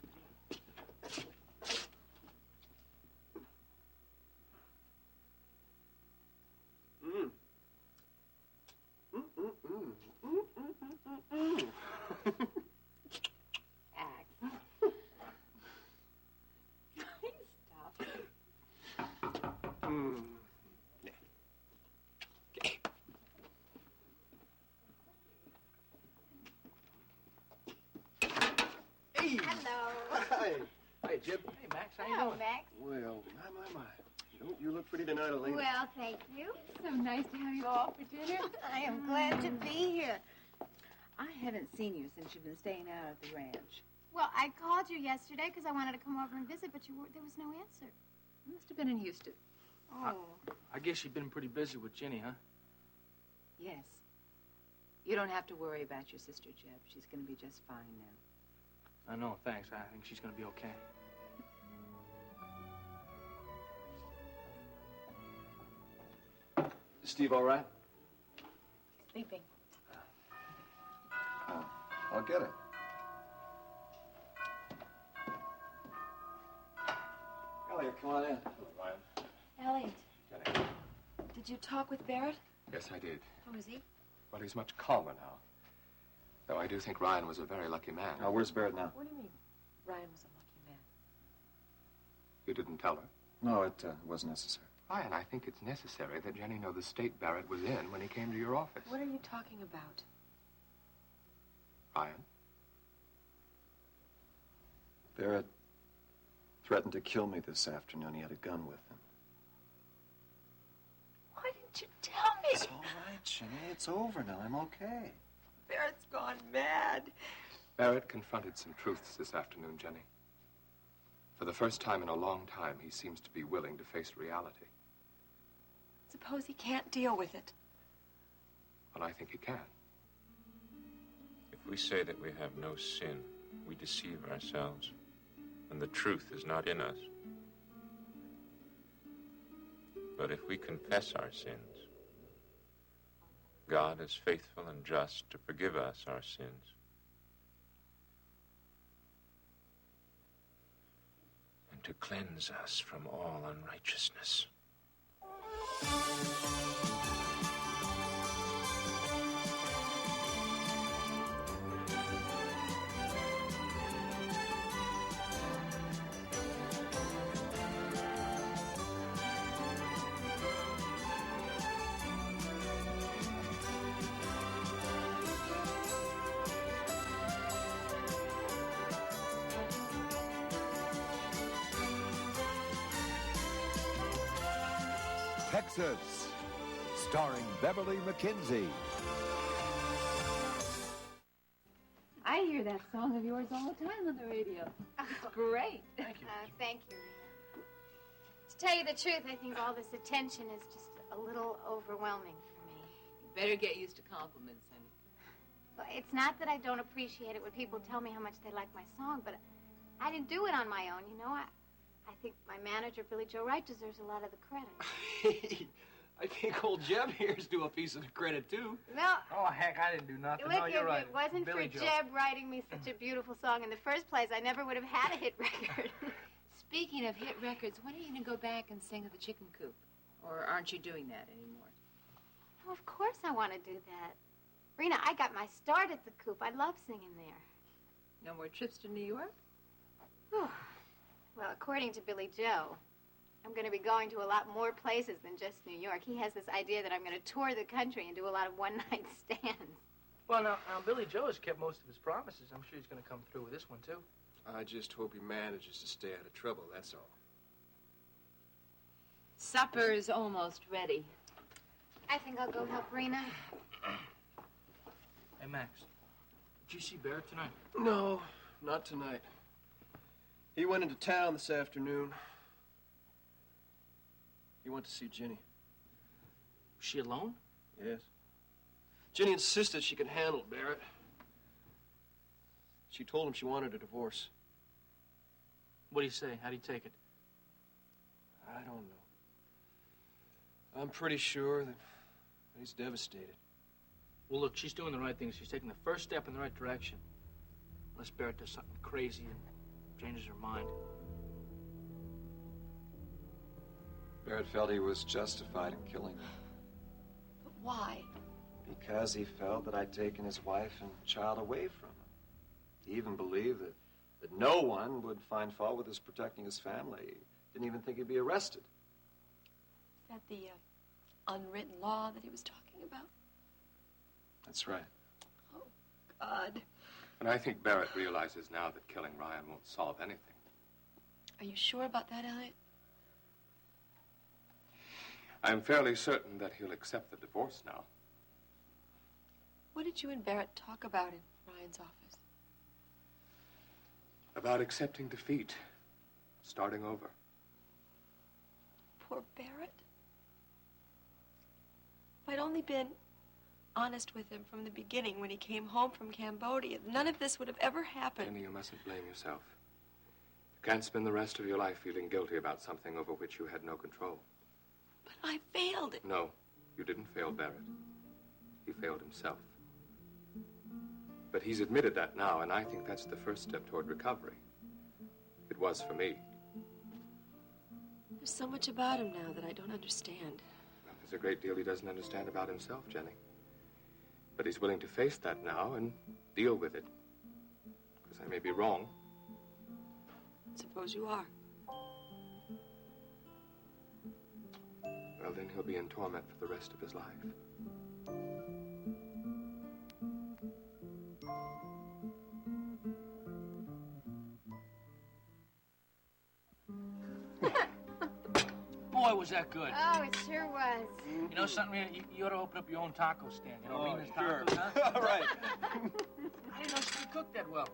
Hey, Jib. Hey, Max, how you Hello, doing? Max. Well, my. Don't you look pretty tonight, Elena? Well, thank you. So nice to have you all for dinner. I am glad to be here. I haven't seen you since you've been staying out at the ranch. Well, I called you yesterday because I wanted to come over and visit, but there was no answer. You must have been in Houston. Oh. I guess you've been pretty busy with Jenny, huh? Yes. You don't have to worry about your sister, Jeb. She's going to be just fine now. I know, thanks. I think she's going to be okay. Is Steve all right? Sleeping. I'll get it. Elliot, come on in. Elliot, did you talk with Barrett? Yes, I did. How is he? Well, he's much calmer now. Though I do think Ryan was a very lucky man. Now, where's Barrett now? What do you mean, Ryan was a lucky man? You didn't tell her? No, it wasn't necessary. Ryan, I think it's necessary that Jenny know the state Barrett was in when he came to your office. What are you talking about? Ryan? Barrett threatened to kill me this afternoon. He had a gun with him. Why didn't you tell me? It's all right, Jenny. It's over now. I'm okay. Barrett's gone mad. Barrett confronted some truths this afternoon, Jenny. For the first time in a long time, he seems to be willing to face reality. Suppose he can't deal with it. Well, I think he can. If we say that we have no sin, we deceive ourselves, and the truth is not in us. But if we confess our sins, God is faithful and just to forgive us our sins and to cleanse us from all unrighteousness. Texas, starring Beverly McKinsey. I hear that song of yours all the time on the radio. It's great. Thank you. To tell you the truth, I think all this attention is just a little overwhelming for me. You better get used to compliments, honey. Well, it's not that I don't appreciate it when people tell me how much they like my song, but I didn't do it on my own, you know. I think my manager, Billy Joe Wright, deserves a lot of the credit. Hey, I think old Jeb here's due a piece of the credit, too. No. Oh, heck, I didn't do nothing. Look, No, you're right. if it wasn't Billy for Joe. Jeb writing me such a beautiful song in the first place, I never would have had a hit record. Speaking of hit records, when are you going to go back and sing at the Chicken Coop? Or aren't you doing that anymore? Oh, of course I want to do that. Rena, I got my start at the Coop. I love singing there. No more trips to New York? Whew. Well, according to Billy Joe, I'm going to be going to a lot more places than just New York. He has this idea that I'm going to tour the country and do a lot of one-night stands. Well, now, Billy Joe has kept most of his promises. I'm sure he's going to come through with this one, too. I just hope he manages to stay out of trouble, that's all. Supper's almost ready. I think I'll go help Rena. Hey, Max, did you see Barrett tonight? No, not tonight. He went into town this afternoon. He went to see Ginny. Was she alone? Yes. Ginny insisted she could handle Barrett. She told him she wanted a divorce. What do you say? How do you take it? I don't know. I'm pretty sure that he's devastated. Well, look, she's doing the right thing. She's taking the first step in the right direction. Unless Barrett does something crazy and changes her mind. Barrett felt he was justified in killing me. But why? Because he felt that I'd taken his wife and child away from him. He even believed that no one would find fault with his protecting his family. He didn't even think he'd be arrested. Is that the unwritten law that he was talking about? That's right. Oh, God. And I think Barrett realizes now that killing Ryan won't solve anything. Are you sure about that, Elliot? I'm fairly certain that he'll accept the divorce now. What did you and Barrett talk about in Ryan's office? About accepting defeat, starting over. Poor Barrett. If I'd only been honest with him from the beginning when he came home from Cambodia, none of this would have ever happened. Jenny, you mustn't blame yourself. You can't spend the rest of your life feeling guilty about something over which you had no control. But I failed. No, you didn't fail Barrett. He failed himself. But he's admitted that now, and I think that's the first step toward recovery. It was for me. There's so much about him now that I don't understand. Well, there's a great deal he doesn't understand about himself, Jenny. But he's willing to face that now and deal with it. Because I may be wrong. Suppose you are. Well, then he'll be in torment for the rest of his life. boy, was that good. Oh, it sure was. You know something, Rena? You ought to open up your own taco stand. You know, Oh, Rena's sure. Tacos, huh? All right. I didn't know she could cook that well.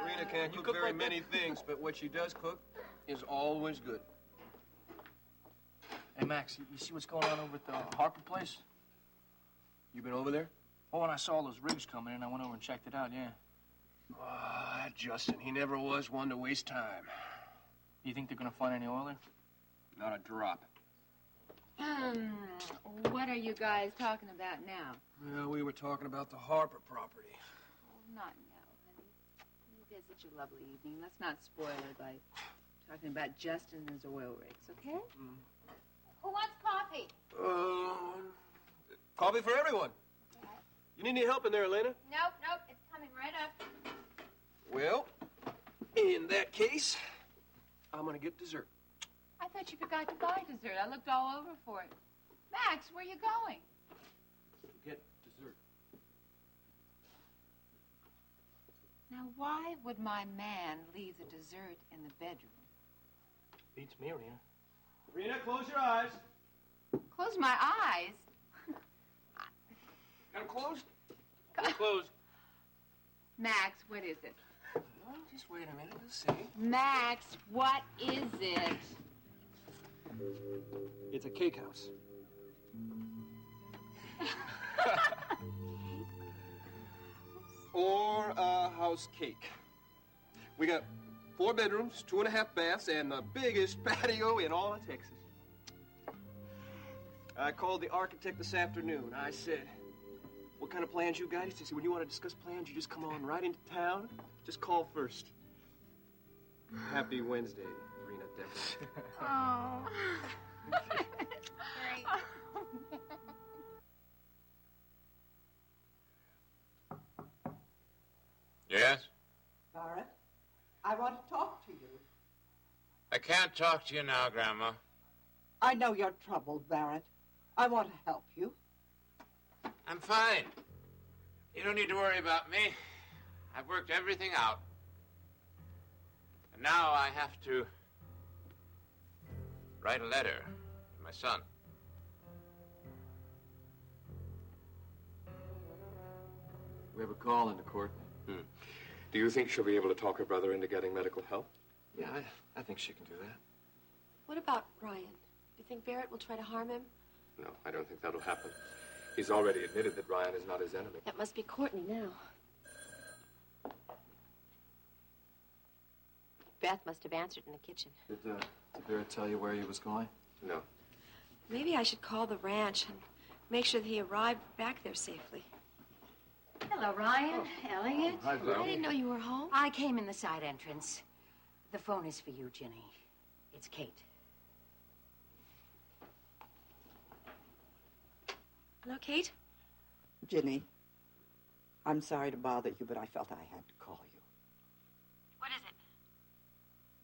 Rena can't cook very many things, but what she does cook is always good. Hey, Max, you see what's going on over at the Harper place? You been over there? Oh, when I saw those rigs coming in, I went over and checked it out, yeah. Ah, Justin, he never was one to waste time. You think they're gonna find any oil there? Not a drop. What are you guys talking about now? Well, we were talking about the Harper property. Oh, not now, honey. You've had such a lovely evening. Let's not spoil it by talking about Justin and his oil rigs, okay? Who wants coffee? Coffee for everyone. You need any help in there, Elena? Nope, it's coming right up. Well, in that case, I'm gonna get dessert. I thought you forgot to buy dessert. I looked all over for it. Max, where are you going? Get dessert. Now, why would my man leave the dessert in the bedroom? Beats me, Rena. Rena, close your eyes. Close my eyes. Got them closed? Closed. Max, what is it? Well, just wait a minute, let's see. Max, what is it? It's a cake house. Or a house cake. We got 4 bedrooms, 2.5 baths, and the biggest patio in all of Texas. I called the architect this afternoon. I said, what kind of plans you got? He said, when you want to discuss plans, you just come on right into town. Just call first. Happy Wednesday, Rena Decker. Oh. Great. Yes? Barrett, I want to talk to you. I can't talk to you now, Grandma. I know you're troubled, Barrett. I want to help you. I'm fine. You don't need to worry about me. I've worked everything out. And now I have to write a letter to my son. We have a call into court. Do you think she'll be able to talk her brother into getting medical help? Yeah, I think she can do that. What about Ryan? Do you think Barrett will try to harm him? No, I don't think that'll happen. He's already admitted that Ryan is not his enemy. That must be Courtney now. Beth must have answered in the kitchen. Did Barrett tell you where he was going? No. Maybe I should call the ranch and make sure that he arrived back there safely. Hello, Ryan. Elliot. Hi, Val. I didn't know you were home. I came in the side entrance. The phone is for you, Ginny. It's Kate. Hello, Kate? Ginny, I'm sorry to bother you, but I felt I had to call you. What is it?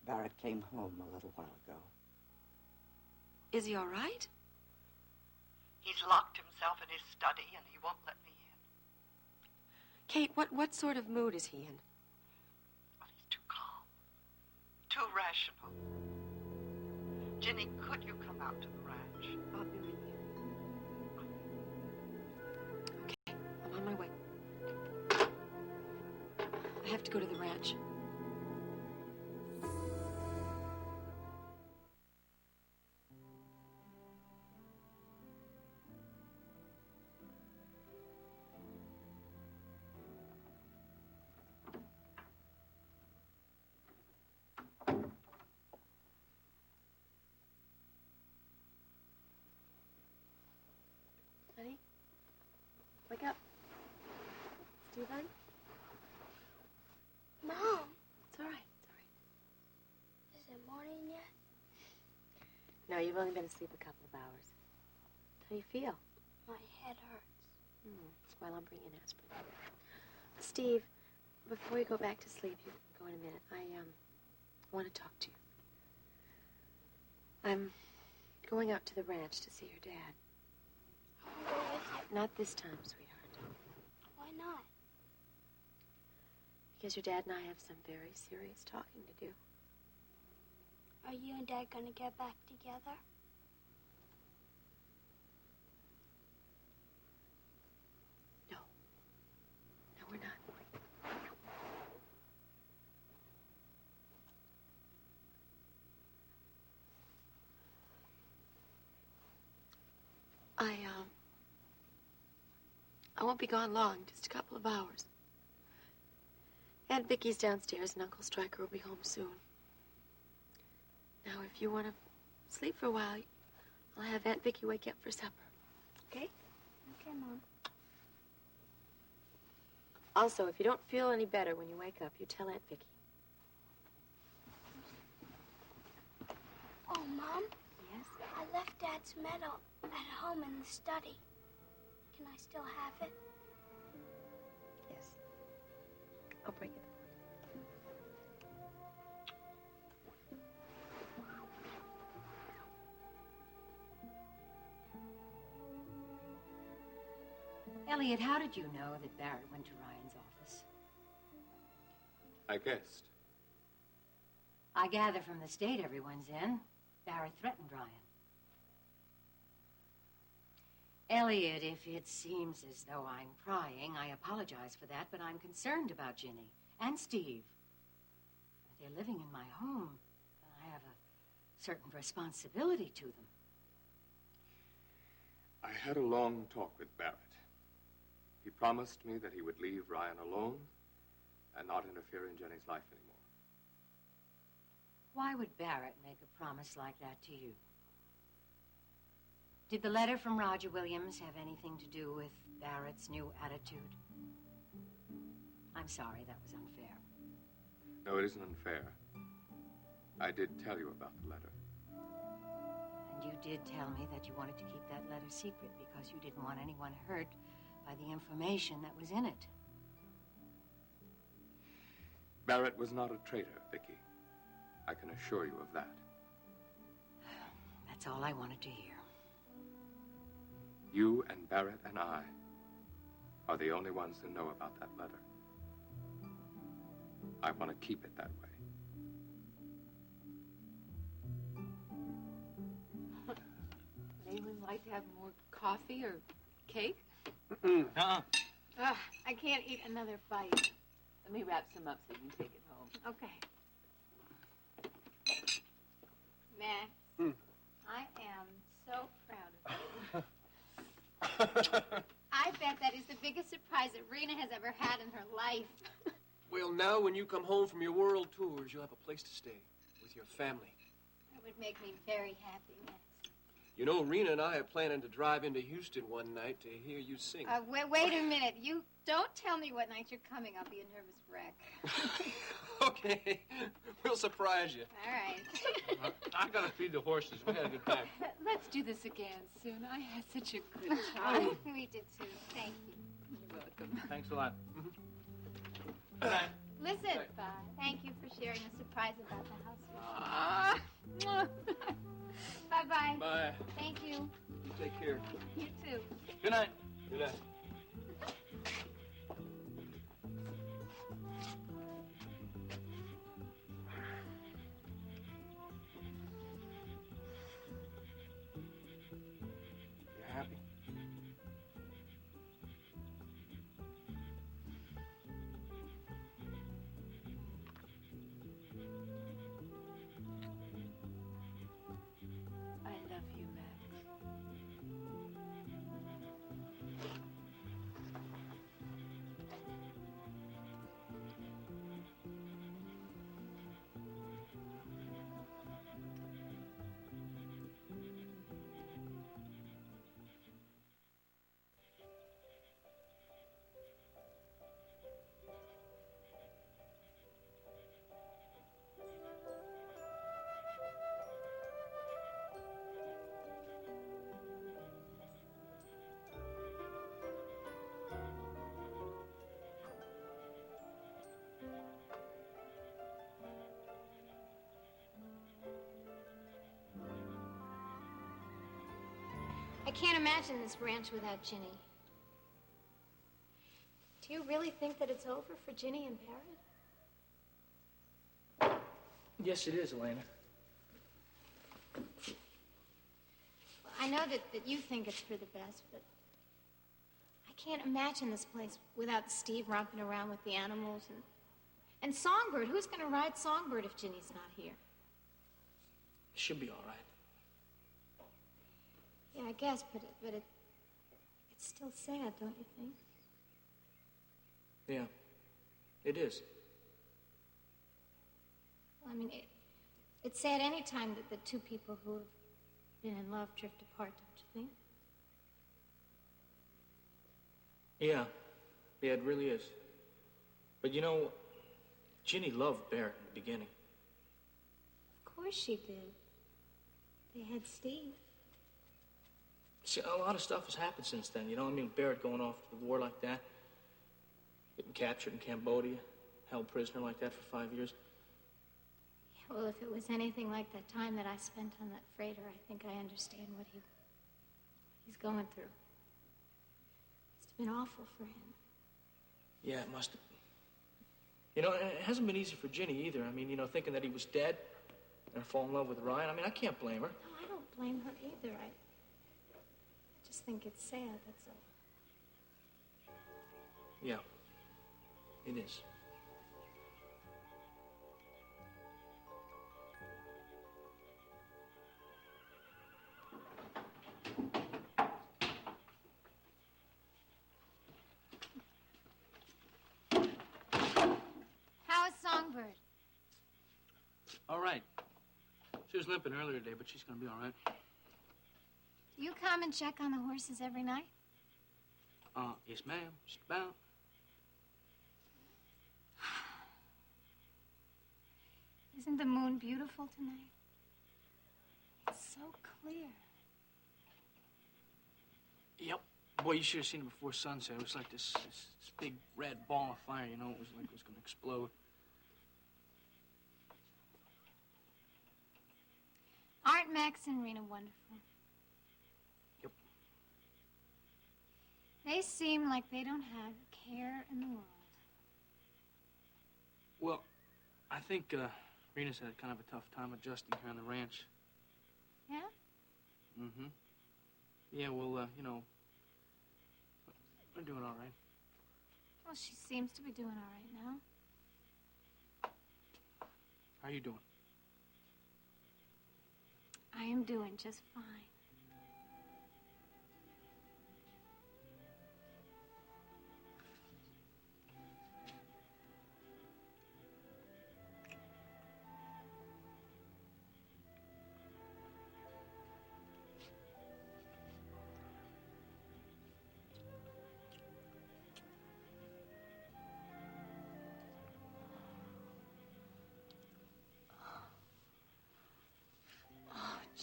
Barrett came home a little while ago. Is he all right? He's locked himself in his study, and he won't let me in. Kate, what sort of mood is he in? Well, he's too calm, too rational. Ginny, could you come out to the ranch? I'll be with you. Okay, I'm on my way. I have to go to the ranch. Honey, wake up. Stephen? Mom, It's all right. It's all right. is it morning yet? No, you've only been asleep a couple of hours. How do you feel? My head hurts. Well, I'll bring in aspirin. Steve, before you go back to sleep, you can go in a minute. I want to talk to you. I'm going out to the ranch to see your dad. I'll go with you. Not this time, sweetheart. Why not? Because your dad and I have some very serious talking to do. Are you and Dad gonna get back together? No, we're not. I won't be gone long, just a couple of hours. Aunt Vicky's downstairs and Uncle Stryker will be home soon. Now, if you want to sleep for a while, I'll have Aunt Vicky wake you up for supper. Okay? Okay, Mom. Also, if you don't feel any better when you wake up, you tell Aunt Vicky. Oh, Mom? Yes? I left Dad's medal at home in the study. Can I still have it? Yes. I'll bring it. Elliot, how did you know that Barrett went to Ryan's office? I guessed. I gather from the state everyone's in, Barrett threatened Ryan. Elliot, if it seems as though I'm prying, I apologize for that, but I'm concerned about Ginny and Steve. They're living in my home, and I have a certain responsibility to them. I had a long talk with Barrett. He promised me that he would leave Ryan alone and not interfere in Jenny's life anymore. Why would Barrett make a promise like that to you? Did the letter from Roger Williams have anything to do with Barrett's new attitude? I'm sorry, that was unfair. No, it isn't unfair. I did tell you about the letter. And you did tell me that you wanted to keep that letter secret because you didn't want anyone hurt by the information that was in it. Barrett was not a traitor, Vicky. I can assure you of that. That's all I wanted to hear. You and Barrett and I are the only ones who know about that letter. I want to keep it that way. Would anyone like to have more coffee or cake? Uh-uh. Ugh, I can't eat another bite. Let me wrap some up so you can take it home. Okay. Max, I am so proud of you. I bet that is the biggest surprise that Rena has ever had in her life. Well, now when you come home from your world tours, you'll have a place to stay with your family. That would make me very happy, Max. You know, Rena and I are planning to drive into Houston one night to hear you sing. Wait a minute. You don't tell me what night you're coming. I'll be a nervous wreck. Okay. We'll surprise you. All right. I gotta feed the horses. We gotta get back. Let's do this again soon. I had such a good time. We did too. Thank you. You're welcome. Thanks a lot. Listen, thank you for sharing the surprise about the house. Bye-bye. Bye. Thank you. You take care. You too. Good night. Good night. You happy? I love you, Max. I can't imagine this ranch without Ginny. Do you really think that it's over for Ginny and Barrett? Yes, it is, Elena. I know that you think it's for the best, but I can't imagine this place without Steve romping around with the animals and Songbird. Who's going to ride Songbird if Ginny's not here? She'll be all right. Yeah, I guess, but it's still sad, don't you think? Yeah, it is. Well, I mean, it's sad any time that the two people who have been in love drift apart, don't you think? Yeah, it really is. But you know, Ginny loved Barrett in the beginning. Of course she did. They had Steve. See, a lot of stuff has happened since then, you know? I mean, Barrett going off to the war like that, getting captured in Cambodia, held prisoner like that for 5 years. Yeah, well, if it was anything like that time that I spent on that freighter, I think I understand what he's going through. It's been awful for him. Yeah, it must have. You know, it hasn't been easy for Ginny either. I mean, you know, thinking that he was dead and fall in love with Ryan. I mean, I can't blame her. No, I don't blame her either. I just think it's sad, that's all. Yeah, it is. How is Songbird? All right. She was limping earlier today, but she's going to be all right. Do you come and check on the horses every night? Yes, ma'am. Just about. Isn't the moon beautiful tonight? It's so clear. Yep. Boy, you should have seen it before sunset. It was like this big red ball of fire, you know? It was like it was going to explode. Aren't Max and Rena wonderful? Yep. They seem like they don't have a care in the world. Well, I think Rena's had kind of a tough time adjusting here on the ranch. Yeah? Mm-hmm. Yeah, well, you know, we're doing all right. Well, she seems to be doing all right now. How are you doing? I am doing just fine.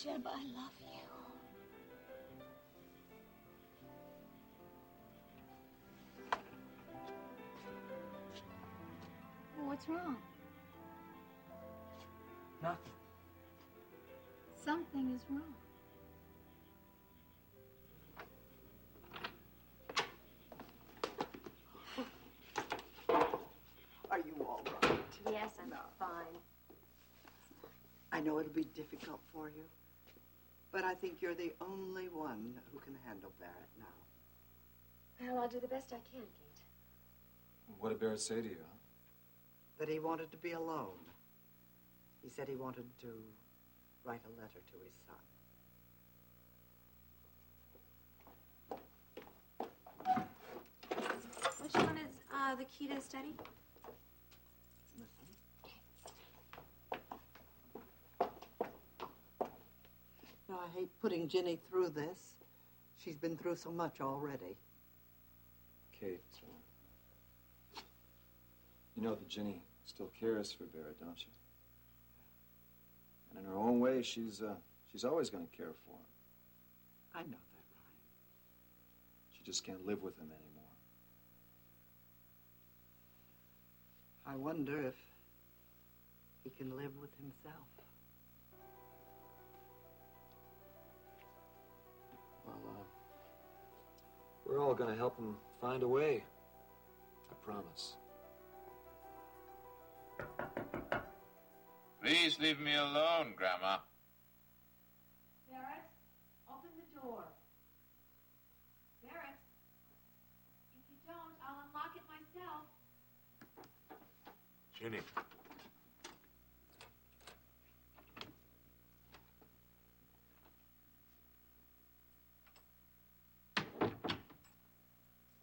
Jeb, I love you. What's wrong? Nothing. Something is wrong. Are you all right? Yes, I'm fine. I know it'll be difficult for you, but I think you're the only one who can handle Barrett now. Well, I'll do the best I can, Kate. What did Barrett say to you? That he wanted to be alone. He said he wanted to write a letter to his son. Which one is the key to the study? Now, I hate putting Ginny through this. She's been through so much already. Kate, you know that Ginny still cares for Barrett, don't you? And in her own way, she's always going to care for him. I know that, Ryan. She just can't live with him anymore. I wonder if he can live with himself. Well, we're all going to help him find a way. I promise. Please leave me alone, Grandma. Barrett, open the door. Barrett, if you don't, I'll unlock it myself. Ginny.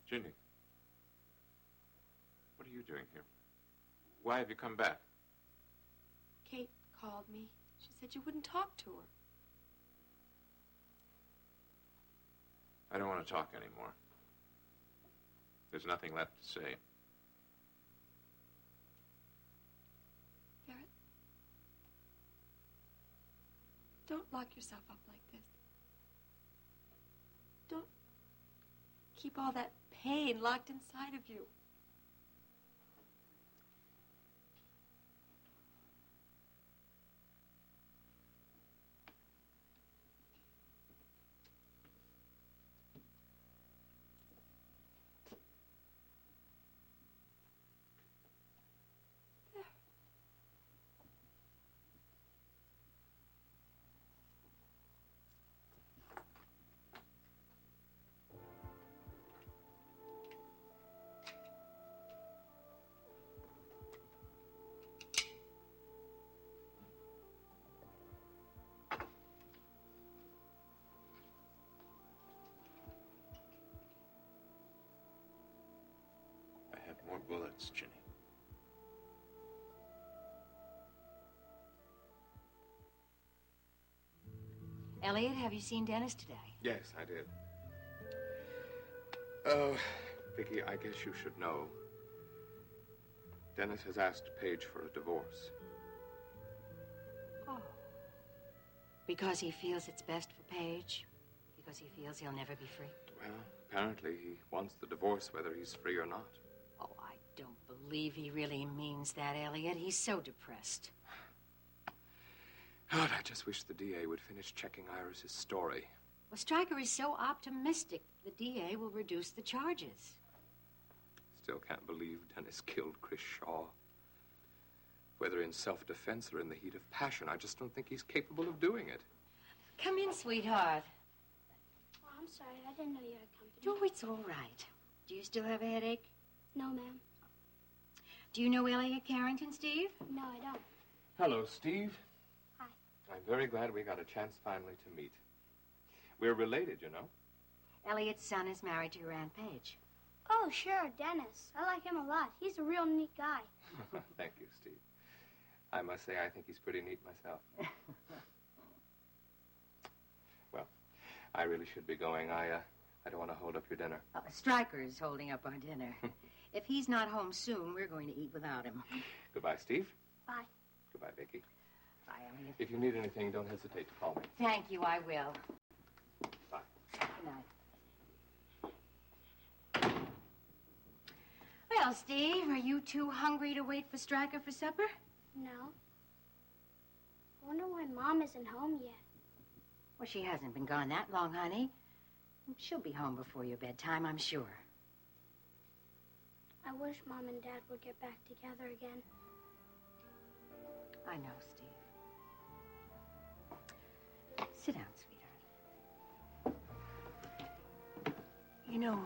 Ginny. What are you doing here? Why have you come back? Kate called me. She said you wouldn't talk to her. I don't want to talk anymore. There's nothing left to say. Barrett, don't lock yourself up like this. Don't keep all that pain locked inside of you. I have more bullets, Ginny. Elliot, have you seen Dennis today? Yes, I did. Oh, Vicky, I guess you should know. Dennis has asked Paige for a divorce. Oh. Because he feels it's best for Paige? Because he feels he'll never be free? Well, apparently he wants the divorce whether he's free or not. Oh, I don't believe he really means that, Elliot. He's so depressed. God, I just wish the DA would finish checking Iris's story. Well, Stryker is so optimistic the DA will reduce the charges. Still can't believe Dennis killed Chris Shaw. Whether in self-defense or in the heat of passion, I just don't think he's capable of doing it. Come in, sweetheart. Oh, I'm sorry. I didn't know you had company. Oh, it's all right. Do you still have a headache? No, ma'am. Do you know Elliot Carrington, Steve? No, I don't. Hello, Steve. Hi. I'm very glad we got a chance finally to meet. We're related, you know. Elliot's son is married to your Aunt Paige. Oh, sure, Dennis. I like him a lot. He's a real neat guy. Thank you, Steve. I must say, I think he's pretty neat myself. Well, I really should be going. I don't want to hold up your dinner. Stryker's holding up our dinner. If he's not home soon, we're going to eat without him. Goodbye, Steve. Bye. Goodbye, Vicky. Bye, Elliot. If you need anything, don't hesitate to call me. Thank you, I will. Bye. Good night. Well, Steve, are you too hungry to wait for Stryker for supper? No. I wonder why Mom isn't home yet. Well, she hasn't been gone that long, honey. She'll be home before your bedtime, I'm sure. I wish Mom and Dad would get back together again. I know, Steve. Sit down, sweetheart. You know,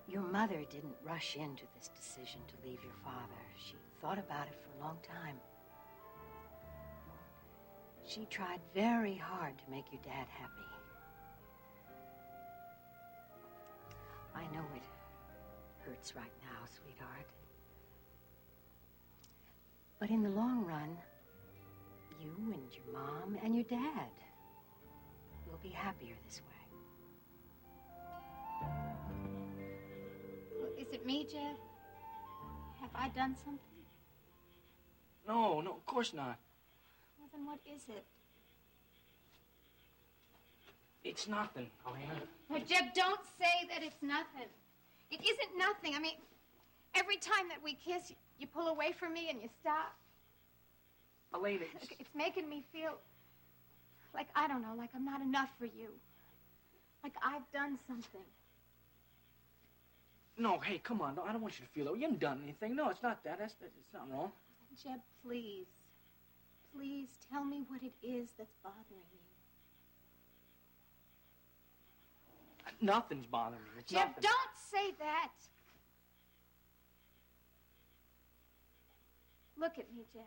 your mother didn't rush into this decision to leave your father. She thought about it for a long time. She tried very hard to make your dad happy. I know it hurts right now, sweetheart. But in the long run, you and your mom and your dad will be happier this way. Is it me, Jeff? Have I done something? No, of course not. Well, then what is it? It's nothing, Elena. Now, Jeb, don't say that it's nothing. It isn't nothing. I mean, every time that we kiss, you pull away from me and you stop. Elena, It's making me feel like, I don't know, like I'm not enough for you. Like I've done something. no, hey, come on. No, I don't want you to feel that. You haven't done anything. No, it's not that. It's not wrong. Jeb, please. Please tell me what it is that's bothering you. Nothing's bothering me. It's Jeff, nothing. don't say that. Look at me, Jeff.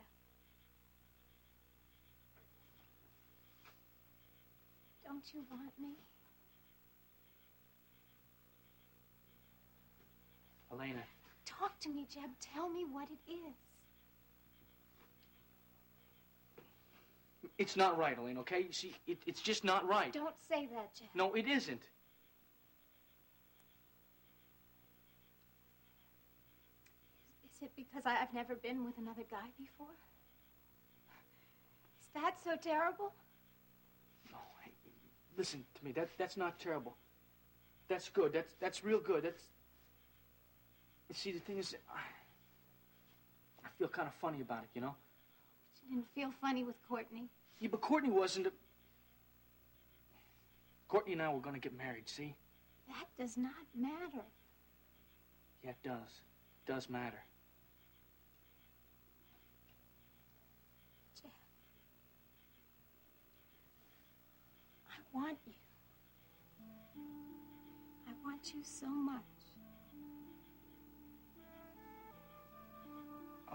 Don't you want me? Elena. Talk to me, Jeb. Tell me what it is. It's not right, Elena, okay? You see, it's just not right. Don't say that, Jeff. No, it isn't. Is it because I've never been with another guy before? Is that so terrible? No, hey, listen to me. That's not terrible. That's good. That's real good. You see, the thing is, I feel kind of funny about it, you know? But you didn't feel funny with Courtney. Yeah, but Courtney wasn't. Courtney and I were going to get married, see? That does not matter. Yeah, it does. It does matter. Jeff. I want you. I want you so much.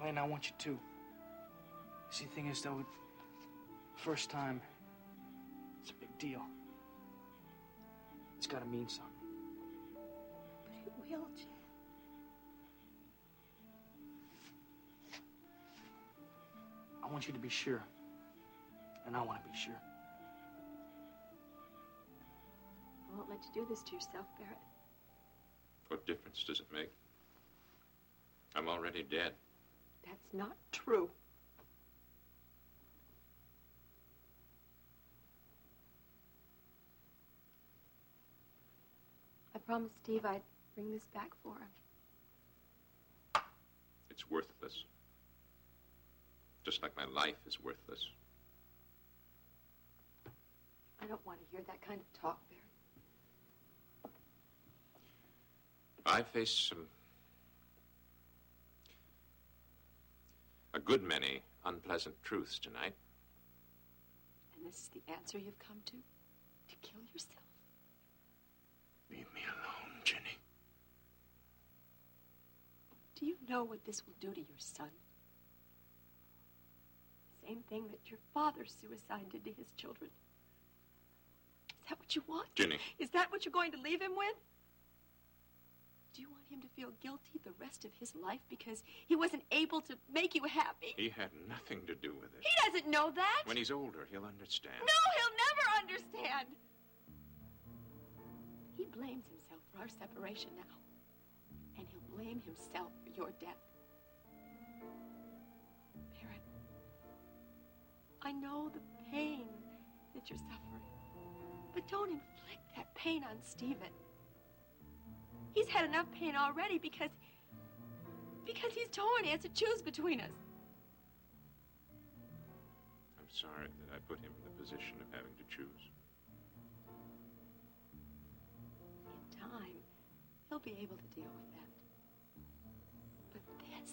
Elena, I want you too. See, the thing is, though, first time, it's a big deal. It's got to mean something. But it will, Jeff. I want you to be sure. And I want to be sure. I won't let you do this to yourself, Barrett. What difference does it make? I'm already dead. That's not true. I promised Steve I'd bring this back for him. It's worthless. Just like my life is worthless. I don't want to hear that kind of talk, Barrett. I face a good many unpleasant truths tonight. And this is the answer you've come to? To kill yourself? Leave me alone, Jenny. Do you know what this will do to your son? Same thing that your father's suicide did to his children. Is that what you want? Jenny. Is that what you're going to leave him with? Do you want him to feel guilty the rest of his life because he wasn't able to make you happy? He had nothing to do with it. He doesn't know that. When he's older, he'll understand. No, he'll never understand. He blames himself for our separation now. And he'll blame himself for your death. Barrett, I know the pain that you're suffering. But don't inflict that pain on Stephen. He's had enough pain already because he's torn. He has to choose between us. I'm sorry that I put him in the position of having to choose. In time, he'll be able to deal with that. But this,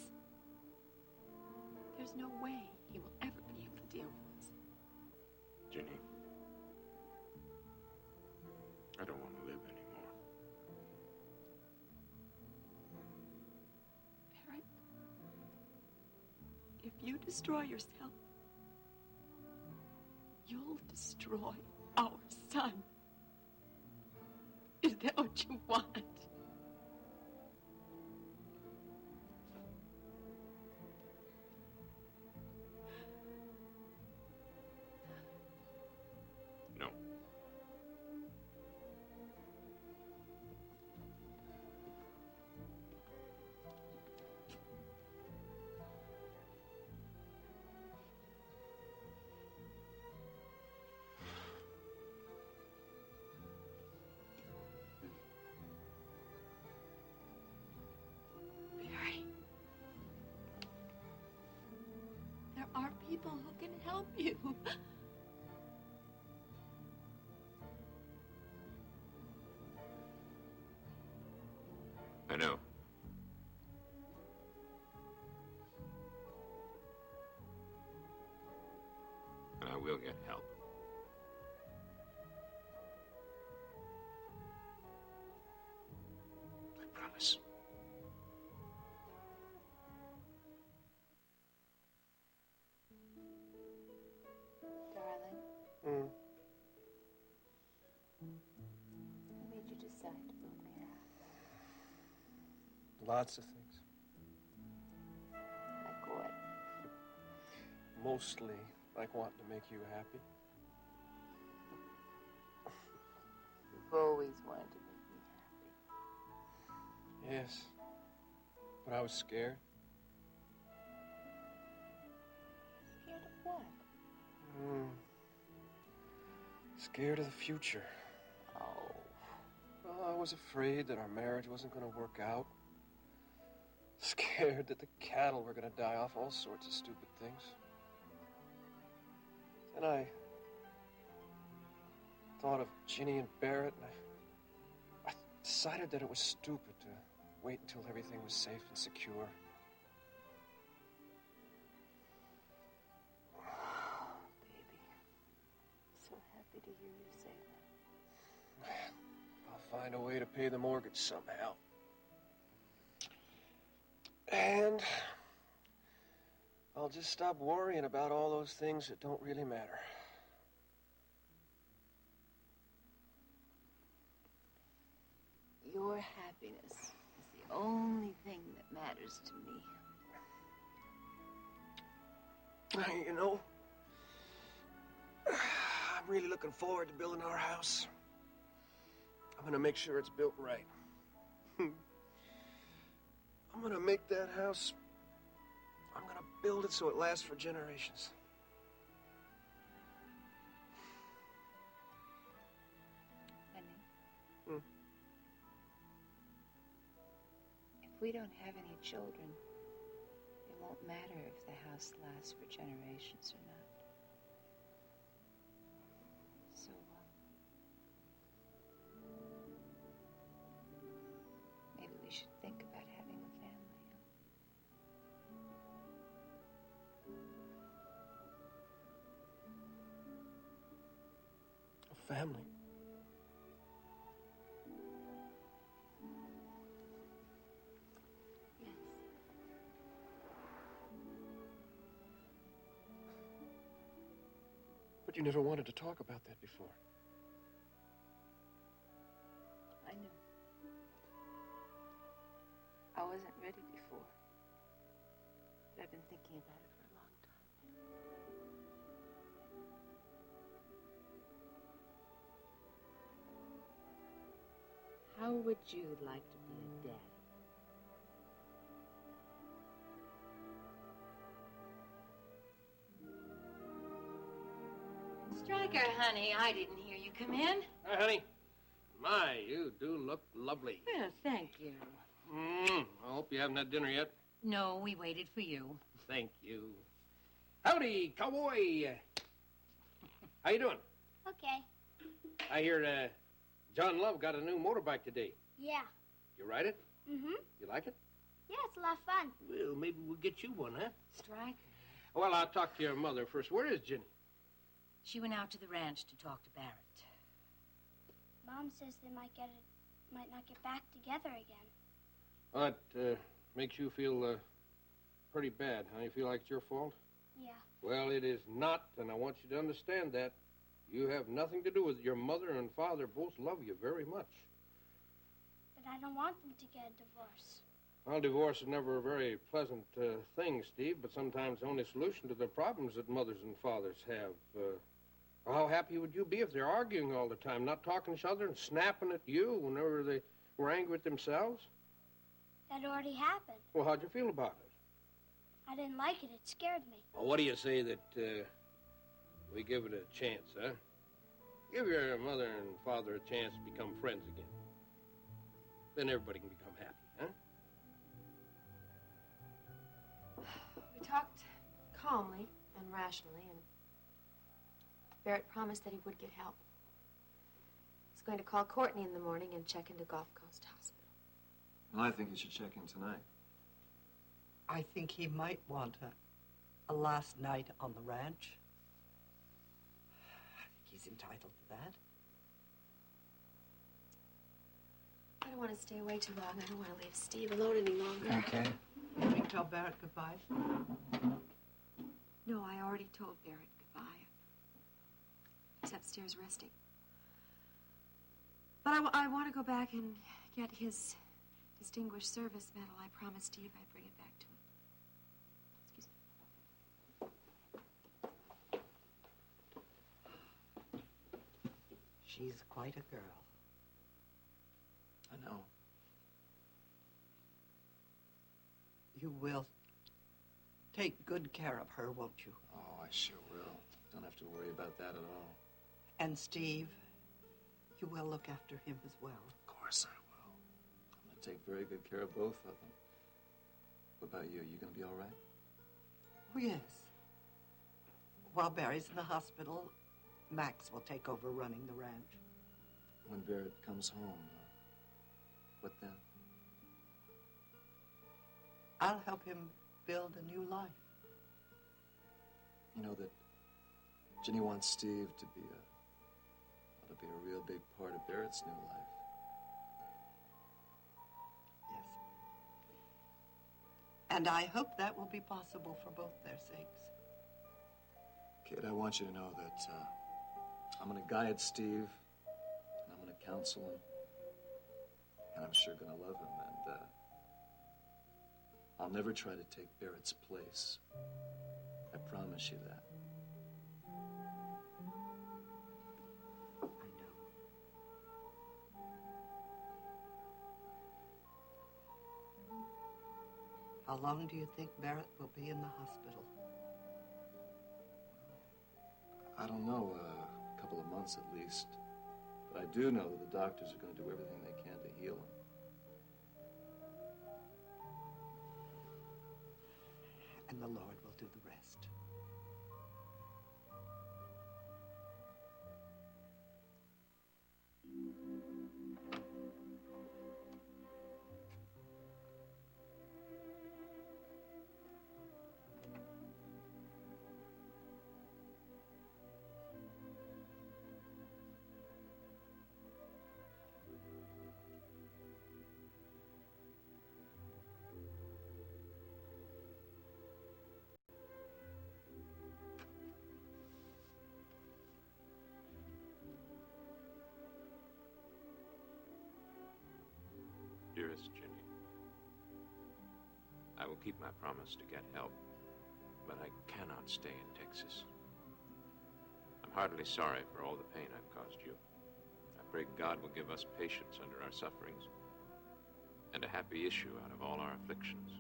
there's no way he will ever be able to deal with this. Jenny, I don't want to live anymore. Barrett, if you destroy yourself, you'll destroy our son. Is that what you want? No. Barry, there are people who can help you. I know. And I will get help. us. Darling, Mm. what made you decide to move me out? Lots of things. Like what? Mostly like wanting to make you happy. You've always wanted to make me happy. Yes. But I was scared. Scared of what? Scared of the future. Oh. Well, I was afraid that our marriage wasn't going to work out. Scared that the cattle were going to die off, all sorts of stupid things. Then I thought of Ginny and Barrett, and I decided that it was stupid to wait until everything was safe and secure. Baby, so happy to hear you say that. I'll find a way to pay the mortgage somehow. And I'll just stop worrying about all those things that don't really matter. Your happiness is the only thing that matters to me. You know, I'm really looking forward to building our house. I'm gonna make sure it's built right. I'm gonna make that house, I'm gonna build it so it lasts for generations. Honey, Hmm. if we don't have any children, it won't matter if the house lasts for generations or not. So, maybe we should think about having a family. A family. Yes. But you never wanted to talk about that before. I know. I wasn't ready before. But I've been thinking about it for a long time. How would you like to be a daddy? Stryker, honey, I didn't hear you come in. Hi, honey. My, you do look lovely. Well, thank you. I hope you haven't had dinner yet. No, we waited for you. Thank you. Howdy, cowboy. How you doing? Okay. I hear John Love got a new motorbike today. Yeah. You ride it? Mm-hmm. You like it? Yeah, it's a lot of fun. Well, maybe we'll get you one, huh? Stryker. Well, I'll talk to your mother first. Where is Ginny? She went out to the ranch to talk to Barrett. Mom says they might not get back together again. That makes you feel pretty bad, huh? You feel like it's your fault? Yeah. Well, it is not, and I want you to understand that. You have nothing to do with it. Your mother and father both love you very much. But I don't want them to get a divorce. Well, divorce is never a very pleasant thing, Steve, but sometimes the only solution to the problems that mothers and fathers have. How happy would you be if they're arguing all the time, not talking to each other and snapping at you whenever they were angry at themselves? That already happened. Well, how'd you feel about it? I didn't like it. It scared me. Well, what do you say that we give it a chance, huh? Give your mother and father a chance to become friends again. Then everybody can become happy, huh? We talked calmly and rationally, and Barrett promised that he would get help. He's going to call Courtney in the morning and check into Gulf Coast Hospital. Well, I think you should check in tonight. I think he might want a last night on the ranch. I think he's entitled to that. I don't want want to stay away too long. I don't want to leave Steve alone any longer. Okay. Did you tell Barrett goodbye? No, I already told Barrett goodbye. He's upstairs resting. But I want to go back and get his Distinguished Service Medal. I promised Steve I'd bring it back to him. She's quite a girl. I know. You will take good care of her, won't you? Oh, I sure will. Don't have to worry about that at all. And Steve, you will look after him as well. Of course I will. I'm going to take very good care of both of them. What about you? You going to be all right? Oh, yes. While Barry's in the hospital, Max will take over running the ranch. When Barrett comes home, what then? I'll help him build a new life. You know that Ginny wants Steve to be a real big part of Barrett's new life. Yes. And I hope that will be possible for both their sakes. Kid, I want you to know that I'm going to guide Steve, and I'm going to counsel him, and I'm sure going to love him, and I'll never try to take Barrett's place. I promise you that. How long do you think Barrett will be in the hospital? I don't know, a couple of months at least. But I do know that the doctors are going to do everything they can to heal him. And the Lord will do the rest. Dearest Ginny, I will keep my promise to get help, but I cannot stay in Texas. I'm heartily sorry for all the pain I've caused you. I pray God will give us patience under our sufferings and a happy issue out of all our afflictions.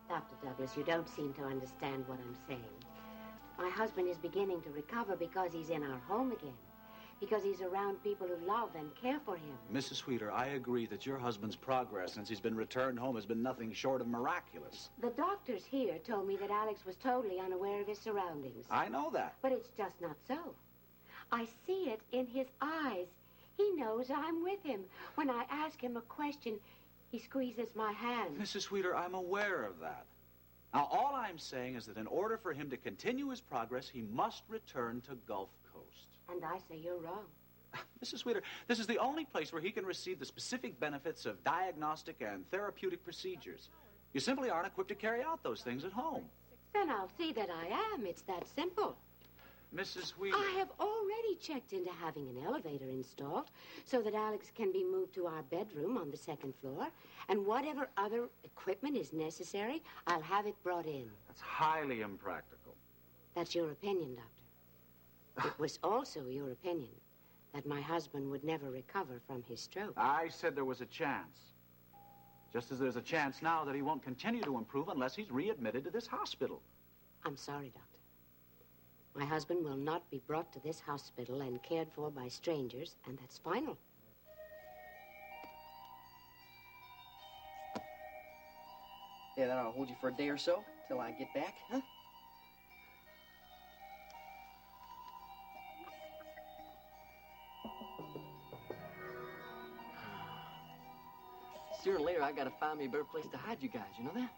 Dr. Douglas, you don't seem to understand what I'm saying. My husband is beginning to recover because he's in our home again. Because he's around people who love and care for him. Mrs. Wheeler, I agree that your husband's progress since he's been returned home has been nothing short of miraculous. The doctors here told me that Alex was totally unaware of his surroundings. I know that. But it's just not so. I see it in his eyes. He knows I'm with him. When I ask him a question, he squeezes my hand. Mrs. Wheeler, I'm aware of that. Now, all I'm saying is that in order for him to continue his progress, he must return to Gulf Coast. And I say you're wrong. Mrs. Wheeler, this is the only place where he can receive the specific benefits of diagnostic and therapeutic procedures. You simply aren't equipped to carry out those things at home. Then I'll see that I am. It's that simple. Mrs. Wheeler... I have already checked into having an elevator installed so that Alex can be moved to our bedroom on the second floor. And whatever other equipment is necessary, I'll have it brought in. That's highly impractical. That's your opinion, Doctor. It was also your opinion that my husband would never recover from his stroke. I said there was a chance. Just as there's a chance now that he won't continue to improve unless he's readmitted to this hospital. I'm sorry, Doctor. My husband will not be brought to this hospital and cared for by strangers, and that's final. Yeah, then I'll hold you for a day or so till I get back, huh? Sooner or later, I gotta find me a better place to hide you guys, you know that?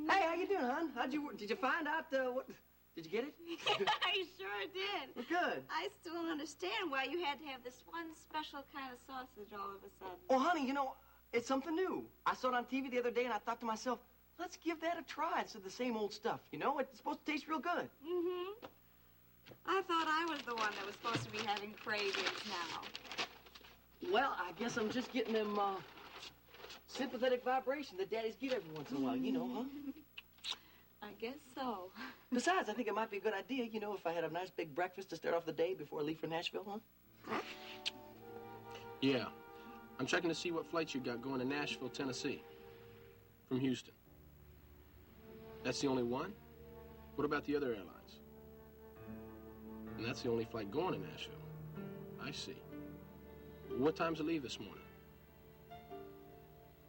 Hey, how you doing, hon? Did you find out, what... Did you get it? I sure did. Well, good. I still don't understand why you had to have this one special kind of sausage all of a sudden. Oh, honey, you know, it's something new. I saw it on TV the other day, and I thought to myself, let's give that a try instead of the same old stuff, you know? It's supposed to taste real good. Mm-hmm. I thought I was the one that was supposed to be having cravings now. Well, I guess I'm just getting them, sympathetic vibration that daddies give every once in a while, you know, huh? I guess so. Besides, I think it might be a good idea, you know, if I had a nice big breakfast to start off the day before I leave for Nashville, huh? Yeah. I'm checking to see what flights you got going to Nashville, Tennessee. From Houston. That's the only one? What about the other airlines? And that's the only flight going to Nashville. I see. What time's the leave this morning?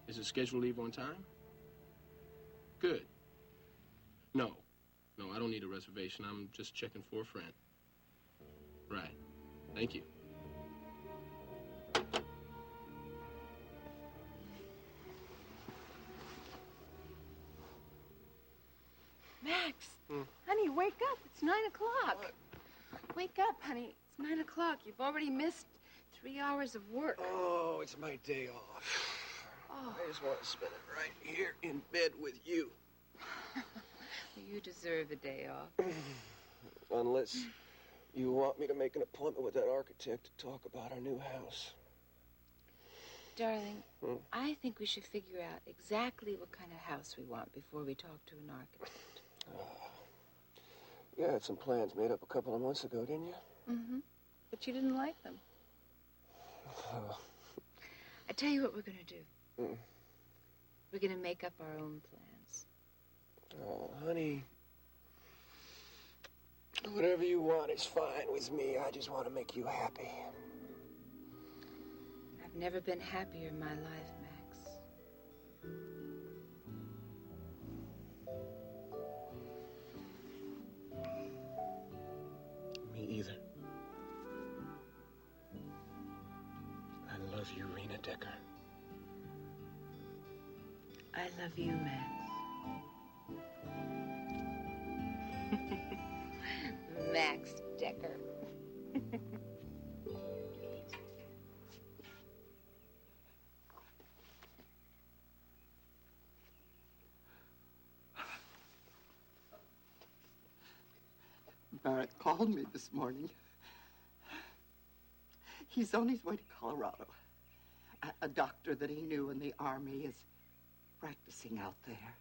Is it scheduled to leave on time? Good. No, I don't need a reservation. I'm just checking for a friend. Right. Thank you. Max, honey, wake up. It's 9 o'clock. Wake up, honey. It's 9 o'clock. You've already missed 3 hours of work. Oh, it's my day off. Oh. I just want to spend it right here in bed with you. You deserve the day off. Unless you want me to make an appointment with that architect to talk about our new house. Darling, I think we should figure out exactly what kind of house we want before we talk to an architect. You had some plans made up a couple of months ago, didn't you? Mm-hmm. But you didn't like them. I tell you what we're going to do. We're going to make up our own plans. Oh, honey. Whatever you want is fine with me. I just want to make you happy. I've never been happier in my life, Max. Me either. I love you, Rena Decker. I love you, Max. Max Decker. Barrett called me this morning. He's on his way to Colorado. A doctor that he knew in the Army is practicing out there.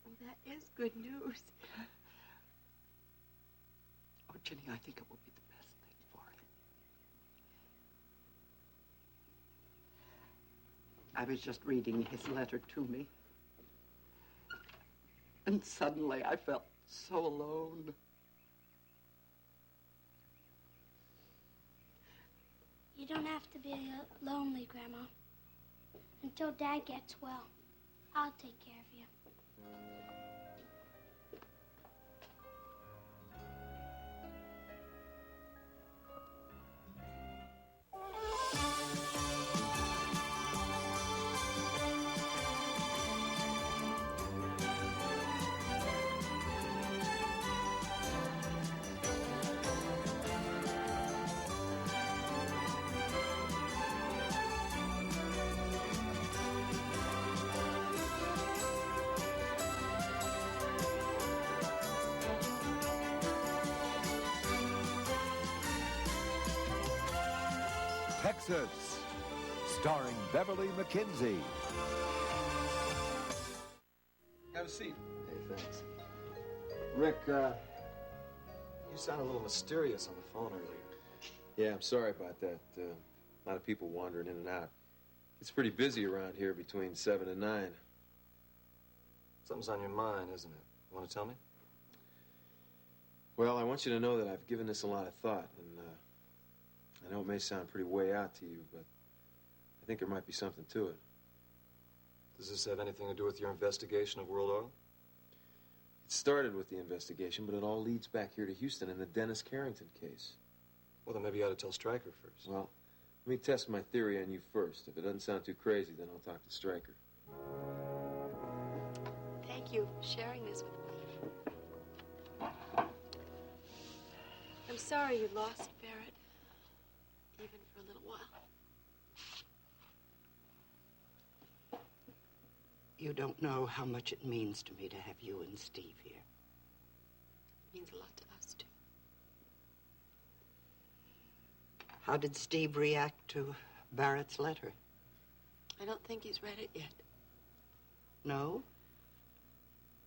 Well, that is good news. Oh, Jenny, I think it will be the best thing for him. I was just reading his letter to me. And suddenly I felt so alone. You You don't have to be lonely, Grandma. Until Dad gets well, I'll take care of you. Texas, starring Beverly McKinsey. Have a seat. Hey, thanks. Rick, you sound a little mysterious on the phone earlier. Yeah, I'm sorry about that. A lot of people wandering in and out. It's pretty busy around here between 7 and 9. Something's on your mind, isn't it? You want to tell me? Well, I want you to know that I've given this a lot of thought, and I know it may sound pretty way out to you, but I think there might be something to it. Does this have anything to do with your investigation of World Oil? It started with the investigation, but it all leads back here to Houston in the Dennis Carrington case. Well, then maybe you ought to tell Stryker first. Well, let me test my theory on you first. If it doesn't sound too crazy, then I'll talk to Stryker. Thank you for sharing this with me. I'm sorry you lost Barrett, even for a little while. You don't know how much it means to me to have you and Steve here. It means a lot to us, too. How did Steve react to Barrett's letter? I don't think he's read it yet. No?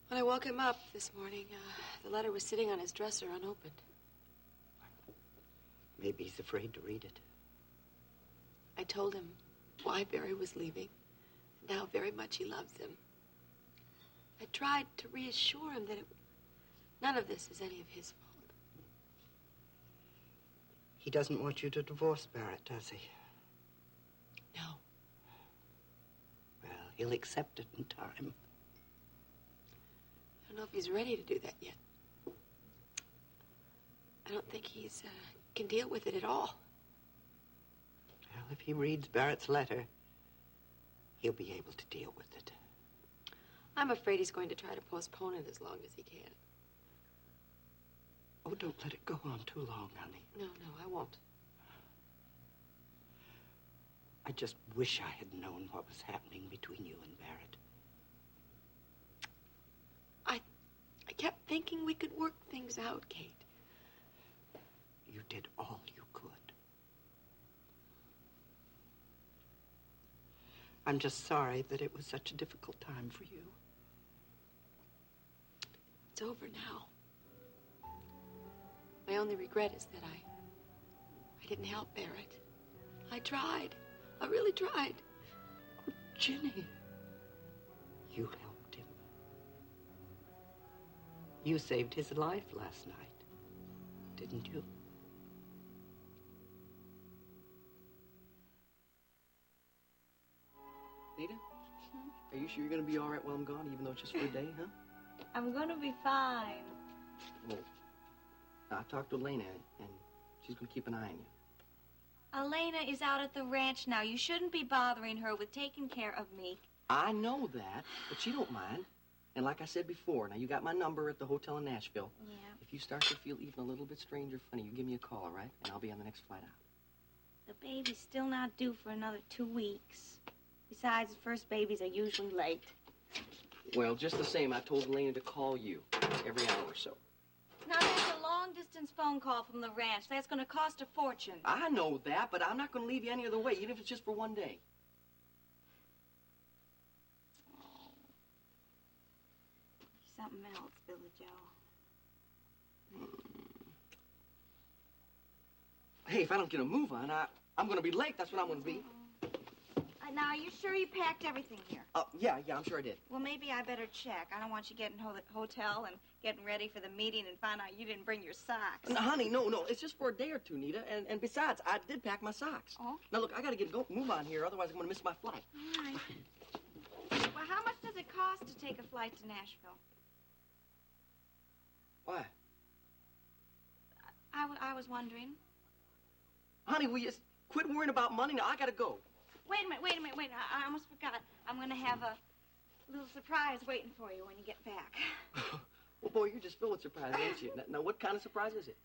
When I woke him up this morning, the letter was sitting on his dresser unopened. Maybe he's afraid to read it. I told him why Barry was leaving and how very much he loves him. I tried to reassure him that none of this is any of his fault. He doesn't want you to divorce Barrett, does he? No. Well, he'll accept it in time. I don't know if he's ready to do that yet. I don't think he's can deal with it at all. Well, if he reads Barrett's letter, he'll be able to deal with it. I'm afraid he's going to try to postpone it as long as he can. Oh, don't let it go on too long, honey. No, I won't. I just wish I had known what was happening between you and Barrett. I kept thinking we could work things out, Kate. You did all you could. I'm just sorry that it was such a difficult time for you. It's over now. My only regret is that I didn't help Barrett. I tried. I really tried. Oh, Jenny. You helped him. You saved his life last night, didn't you? Nita? Are you sure you're gonna be all right while I'm gone, even though it's just for a day, huh? I'm gonna be fine. Well, I talked to Elena, and she's gonna keep an eye on you. Elena is out at the ranch now. You shouldn't be bothering her with taking care of me. I know that, but she don't mind. And like I said before, now you got my number at the hotel in Nashville. Yeah. If you start to feel even a little bit strange or funny, you give me a call, all right? And I'll be on the next flight out. The baby's still not due for another 2 weeks. Besides, first babies are usually late. Well, just the same, I told Elena to call you every hour or so. Now, there's a long-distance phone call from the ranch. That's going to cost a fortune. I know that, but I'm not going to leave you any other way, even if it's just for one day. Something else, Billy Joe. Hey, if I don't get a move on, I'm going to be late. That's what I'm going to be. I Now, are you sure you packed everything here? Yeah, I'm sure I did. Well, maybe I better check. I don't want you getting hotel and getting ready for the meeting and find out you didn't bring your socks. No, honey, no. It's just for a day or two, Nita. And besides, I did pack my socks. Oh? Now, look, I got to move on here. Otherwise, I'm going to miss my flight. All right. Well, how much does it cost to take a flight to Nashville? Why? I was wondering. Honey, will you quit worrying about money? Now, I got to go. Wait a minute. I almost forgot. I'm going to have a little surprise waiting for you when you get back. Well, boy, you're just filled with surprises, ain't you? Now, what kind of surprise is it?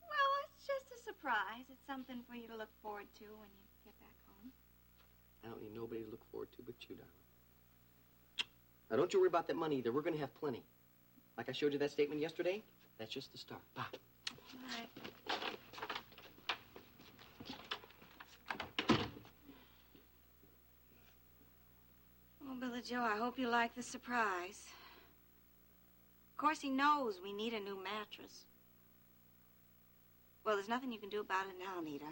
Well, it's just a surprise. It's something for you to look forward to when you get back home. I don't need nobody to look forward to but you, darling. Now, don't you worry about that money either. We're going to have plenty. Like I showed you that statement yesterday, that's just the start. Bye. All right. Oh, Billy Joe, I hope you like the surprise. Of course, he knows we need a new mattress. Well, there's nothing you can do about it now, Nita.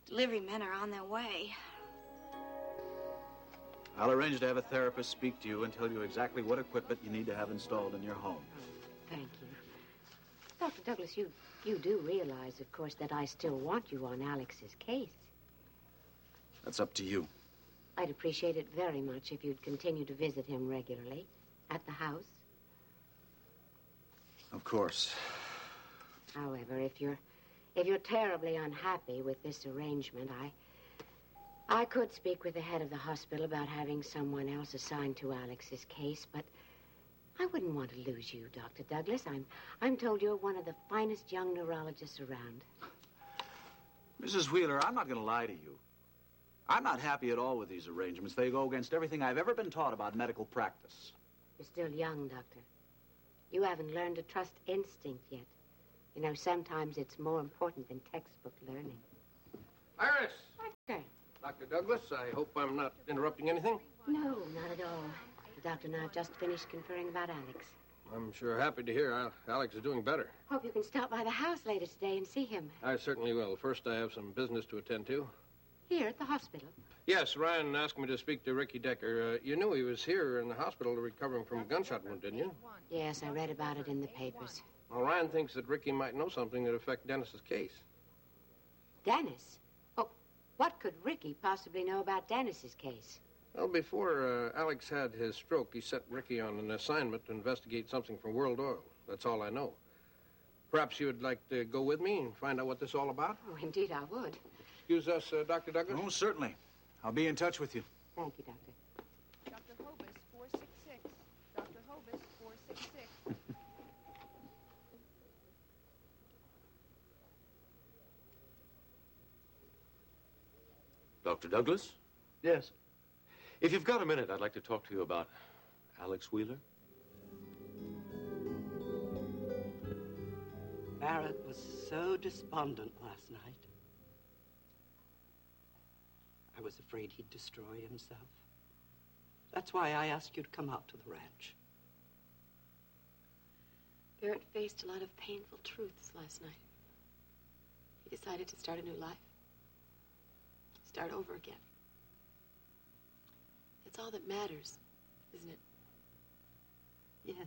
Delivery men are on their way. I'll arrange to have a therapist speak to you and tell you exactly what equipment you need to have installed in your home. Thank you. Dr. Douglas, you do realize, of course, that I still want you on Alex's case. That's up to you. I'd appreciate it very much if you'd continue to visit him regularly at the house. Of course. However, if you're terribly unhappy with this arrangement, I could speak with the head of the hospital about having someone else assigned to Alex's case, but I wouldn't want to lose you, Dr. Douglas. I'm told you're one of the finest young neurologists around. Mrs. Wheeler, I'm not going to lie to you. I'm not happy at all with these arrangements. They go against everything I've ever been taught about medical practice. You're still young, Doctor. You haven't learned to trust instinct yet. You know, sometimes it's more important than textbook learning. Iris! Doctor. Dr. Douglas, I hope I'm not interrupting anything. No, not at all. The doctor and I have just finished conferring about Alex. I'm sure happy to hear Alex is doing better. Hope you can stop by the house later today and see him. I certainly will. First, I have some business to attend to. Here at the hospital? Yes, Ryan asked me to speak to Ricky Decker. You knew he was here in the hospital recovering from a gunshot wound, didn't you? Yes, I read about it in the papers. Well, Ryan thinks that Ricky might know something that affects Dennis's case. Dennis? Oh, what could Ricky possibly know about Dennis's case? Well, before Alex had his stroke, he sent Ricky on an assignment to investigate something from World Oil. That's all I know. Perhaps you'd like to go with me and find out what this is all about? Oh, indeed I would. Excuse us, Dr. Douglas? Oh, certainly. I'll be in touch with you. Thank you, Doctor. Dr. Hobus, 466. Dr. Hobus, 466. Dr. Douglas? Yes. If you've got a minute, I'd like to talk to you about Alex Wheeler. Barrett was so despondent last night. I was afraid he'd destroy himself. That's why I asked you to come out to the ranch. Barrett faced a lot of painful truths last night. He decided to start a new life. Start over again. That's all that matters, isn't it? Yes.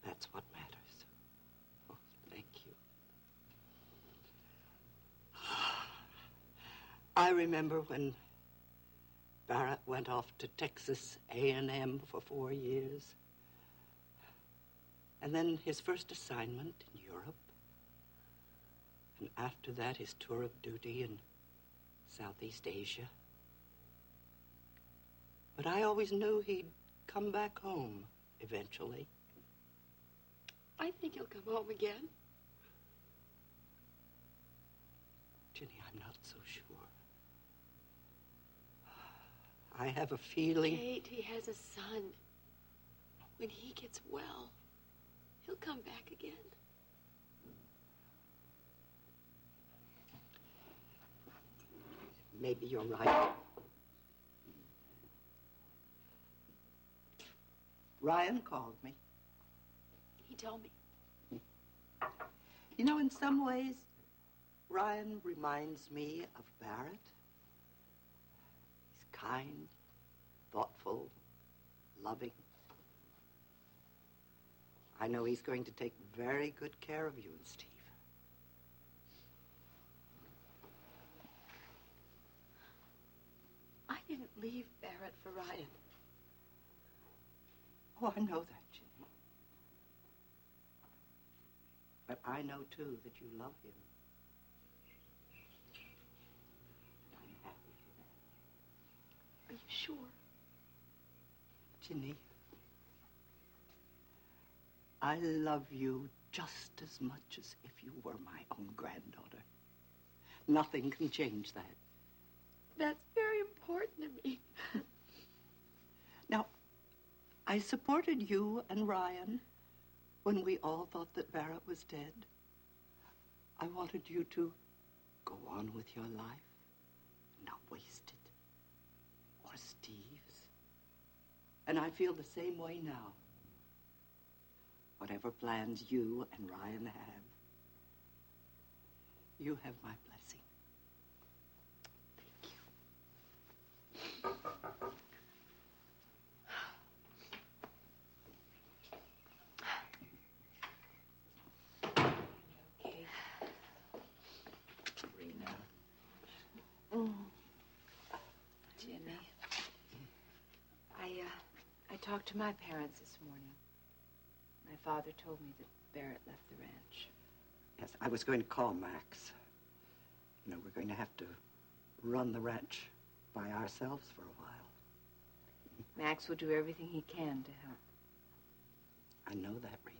That's what matters. Oh, thank you. I remember when Barrett went off to Texas A&M for 4 years. And then his first assignment in Europe. And after that, his tour of duty in Southeast Asia. But I always knew he'd come back home eventually. I think he'll come home again. Jenny, I'm not so sure. I have a feeling... Kate, he has a son. When he gets well, he'll come back again. Maybe you're right. Ryan called me. He told me. You know, in some ways, Ryan reminds me of Barrett. kind, thoughtful, loving. I know he's going to take very good care of you and Steve. I didn't leave Barrett for Ryan. Oh, I know that, Jimmy. But I know, too, that you love him. I'm happy for that. Are you sure? Ginny, I love you just as much as if you were my own granddaughter. Nothing can change that. That's very important to me. Now, I supported you and Ryan when we all thought that Barrett was dead. I wanted you to go on with your life, not waste it. Or Steve's. And I feel the same way now. Whatever plans you and Ryan have, you have my blessing. Jimmy, I talked to my parents this morning. My father told me that Barrett left the ranch. Yes, I was going to call Max. You know, we're going to have to run the ranch by ourselves for a while. Max will do everything he can to help. I know that, Rena.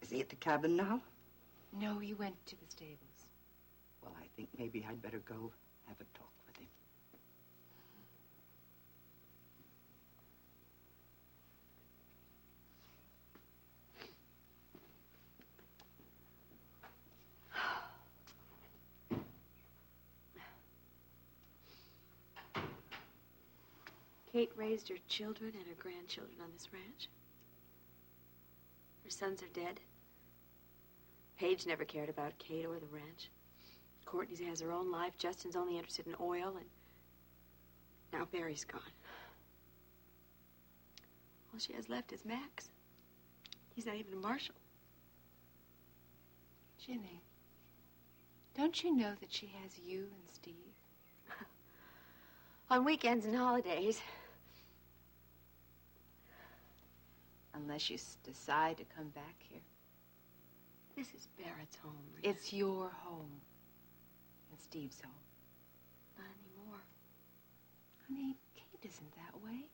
Is he at the cabin now? No, he went to the stables. Well, I think maybe I'd better go have a talk with him. Kate raised her children and her grandchildren on this ranch. Her sons are dead. Paige never cared about Kate or the ranch. Courtney has her own life. Justin's only interested in oil, and now Barry's gone. All she has left is Max. He's not even a marshal. Jimmy, don't you know that she has you and Steve? On weekends and holidays. Unless you decide to come back here. This is Barrett's home, Rita. It's your home. And Steve's home. Not anymore. Honey, Kate isn't that way.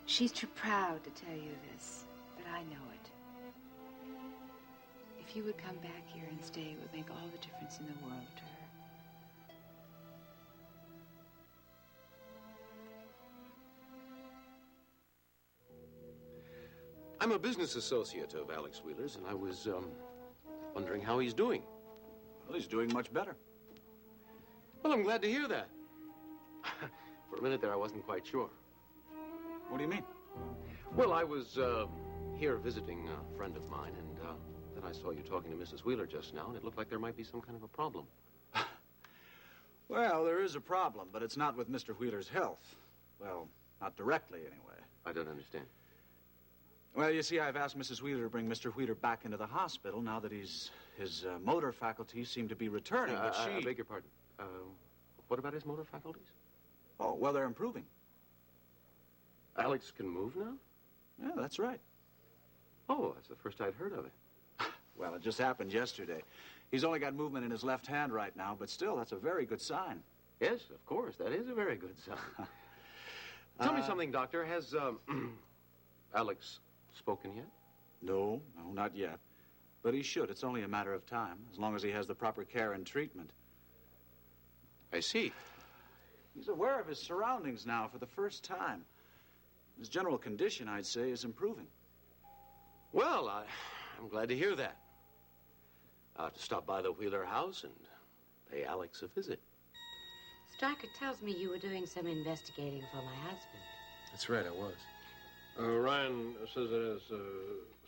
She's too proud to tell you this, but I know it. If you would come back here and stay, it would make all the difference in the world to her. I'm a business associate of Alex Wheeler's, and I was, wondering how he's doing. Well, he's doing much better. Well, I'm glad to hear that. For a minute there, I wasn't quite sure. What do you mean? Well, I was, here visiting a friend of mine, and, then I saw you talking to Mrs. Wheeler just now, and it looked like there might be some kind of a problem. Well, there is a problem, but it's not with Mr. Wheeler's health. Well, not directly, anyway. I don't understand. Well, you see, I've asked Mrs. Wheeler to bring Mr. Wheeler back into the hospital now that his motor faculties seem to be returning, but she... I beg your pardon. What about his motor faculties? Oh, well, they're improving. Alex can move now? Yeah, that's right. Oh, that's the first I'd heard of it. Well, it just happened yesterday. He's only got movement in his left hand right now, but still, that's a very good sign. Yes, of course. That is a very good sign. Tell me something, Doctor. Has, Alex spoken yet? No, not yet. But he should. It's only a matter of time, as long as he has the proper care and treatment. I see. He's aware of his surroundings now for the first time. His general condition, I'd say, is improving. Well, I'm glad to hear that. I'll have to stop by the Wheeler house and pay Alex a visit. Stryker tells me you were doing some investigating for my husband. That's right, I was. Ryan says it has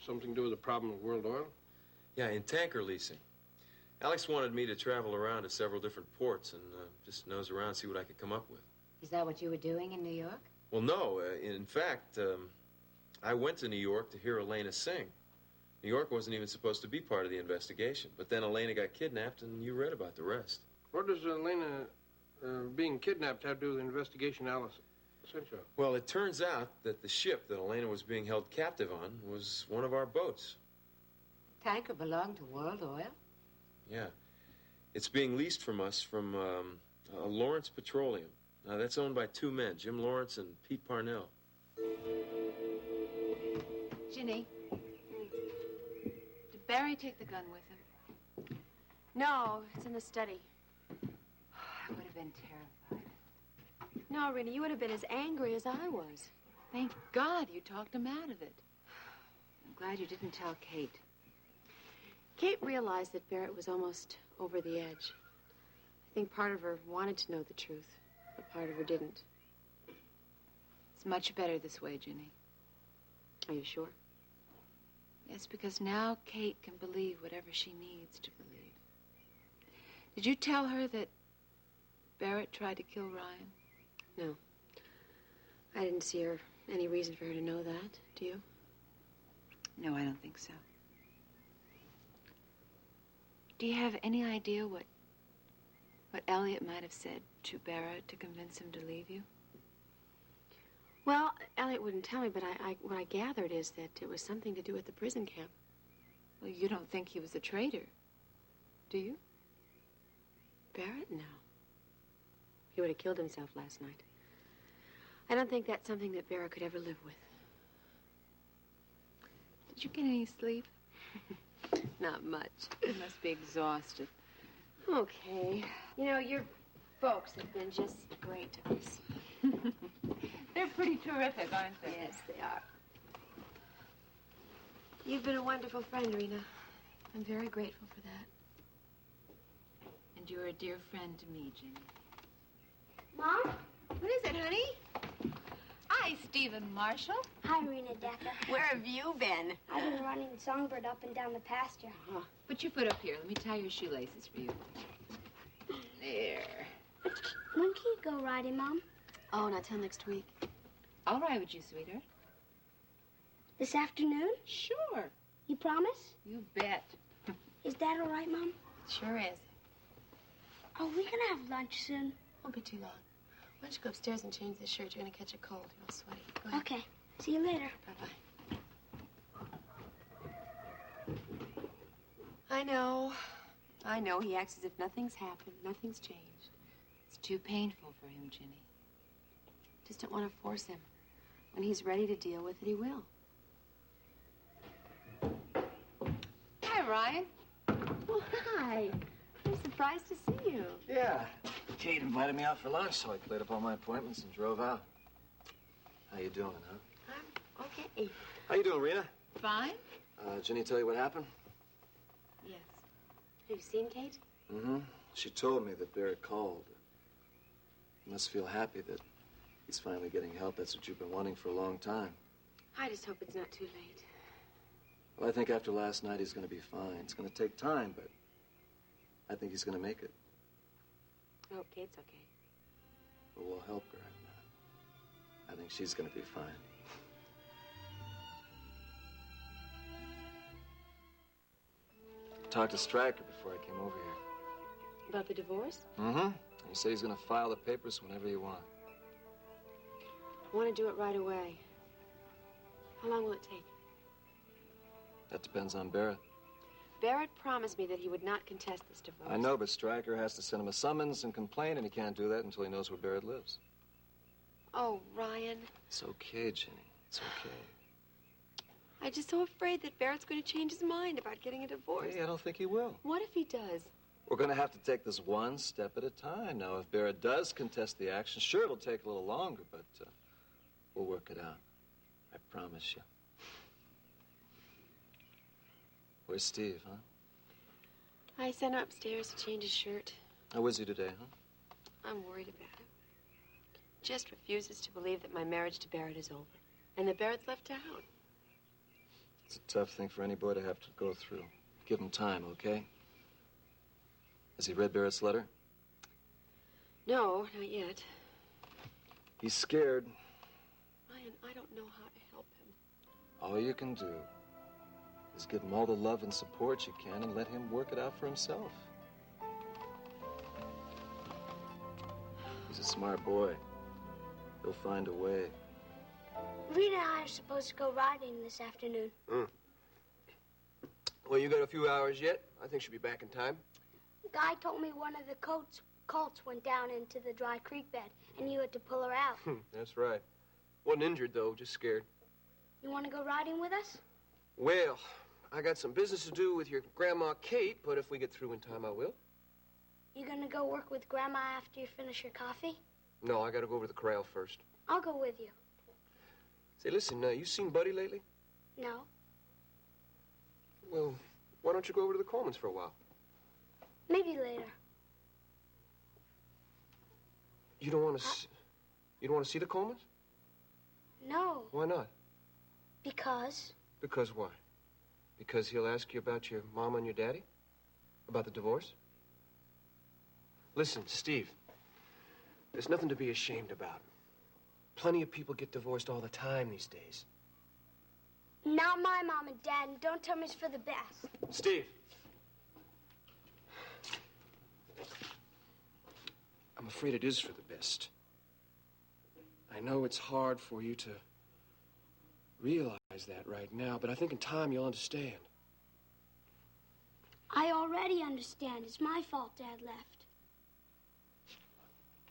something to do with the problem of World Oil? Yeah, in tanker leasing. Alex wanted me to travel around to several different ports and just nose around, see what I could come up with. Is that what you were doing in New York? Well, no. In fact, I went to New York to hear Elena sing. New York wasn't even supposed to be part of the investigation. But then Elena got kidnapped, and you read about the rest. What does Elena being kidnapped have to do with the investigation Alice sent you? Well, it turns out that the ship that Elena was being held captive on was one of our boats. Tanker belonged to World Oil? Yeah. It's being leased from us from Lawrence Petroleum. Now, that's owned by two men, Jim Lawrence and Pete Parnell. Ginny, did Barry take the gun with him? No, it's in the study. I would have been terrified. No, Rena, you would have been as angry as I was. Thank God you talked him out of it. I'm glad you didn't tell Kate. Kate realized that Barrett was almost over the edge. I think part of her wanted to know the truth, but part of her didn't. It's much better this way, Ginny. Are you sure? Yes, because now Kate can believe whatever she needs to believe. Did you tell her that Barrett tried to kill Ryan? No. I didn't see any reason for her to know that. Do you? No, I don't think so. Do you have any idea what Elliot might have said to Barrett to convince him to leave you? Well, Elliot wouldn't tell me, but what I gathered is that it was something to do with the prison camp. Well, you don't think he was a traitor, do you? Barrett? No. He would have killed himself last night. I don't think that's something that Barrett could ever live with. Did you get any sleep? Not much. You must be exhausted. Okay. You know, your folks have been just great to us. They're pretty terrific, aren't they? Yes, they are. You've been a wonderful friend, Rena. I'm very grateful for that. And you're a dear friend to me, Ginny. Mom? What is it, honey? Hi, Stephen Marshall. Hi, Rena Decker. Where have you been? I've been running Songbird up and down the pasture. Put your foot up here. Let me tie your shoelaces for you. There. When can you go riding, Mom? Oh, not till next week. I'll ride with you, sweetheart. This afternoon? Sure. You promise? You bet. Is Dad all right, Mom? Sure is. Are we gonna have lunch soon? Won't be too long. Why don't you go upstairs and change this shirt? You're gonna catch a cold. You're all sweaty. Go ahead. Okay. See you later. Bye-bye. I know. I know. He acts as if nothing's happened. Nothing's changed. It's too painful for him, Ginny. Just don't want to force him. When he's ready to deal with it, he will. Hi, Ryan. Well, hi. I'm surprised to see you. Yeah. Kate invited me out for lunch, so I cleared up all my appointments and drove out. How you doing, huh? I'm okay. How you doing, Rena? Fine. Ginny tell you what happened? Yes. Have you seen Kate? Mm-hmm. She told me that Barrett called. You must feel happy that he's finally getting help. That's what you've been wanting for a long time. I just hope it's not too late. Well, I think after last night he's going to be fine. It's going to take time, but I think he's going to make it. I hope Kate's okay. But we'll help her. I think she's going to be fine. Talked to Stryker before I came over here. About the divorce? Mm-hmm. He said he's going to file the papers whenever you want. I want to do it right away. How long will it take? That depends on Barrett. Barrett promised me that he would not contest this divorce. I know, but Stryker has to send him a summons and complaint, and he can't do that until he knows where Barrett lives. Oh, Ryan. It's okay, Ginny. It's okay. I'm just so afraid that Barrett's going to change his mind about getting a divorce. Hey, I don't think he will. What if he does? We're going to have to take this one step at a time. Now, if Barrett does contest the action, sure, it'll take a little longer, but we'll work it out. I promise you. Where's Steve, huh? I sent him upstairs to change his shirt. How was he today, huh? I'm worried about him. Just refuses to believe that my marriage to Barrett is over and that Barrett's left out. It's a tough thing for any boy to have to go through. Give him time, okay? Has he read Barrett's letter? No, not yet. He's scared. Ryan, I don't know how to help him. All you can do is give him all the love and support you can and let him work it out for himself. He's a smart boy. He'll find a way. Rita and I are supposed to go riding this afternoon. Well, you got a few hours yet. I think she'll be back in time. The guy told me one of the colts went down into the dry creek bed, and you had to pull her out. That's right. Wasn't injured, though, just scared. You want to go riding with us? Well, I got some business to do with your Grandma Kate, but if we get through in time, I will. You gonna go work with Grandma after you finish your coffee? No, I gotta go over to the corral first. I'll go with you. Say, listen, you seen Buddy lately? No. Well, why don't you go over to the Colemans for a while? Maybe later. You don't want to you don't want to see the Colemans? No. Why not? Because? Because why? Because he'll ask you about your mama and your daddy? About the divorce? Listen, Steve, there's nothing to be ashamed about. Plenty of people get divorced all the time these days. Not my mom and dad, and don't tell me it's for the best. Steve. I'm afraid it is for the best. I know it's hard for you to realize that right now, but I think in time you'll understand. I already understand. It's my fault Dad left.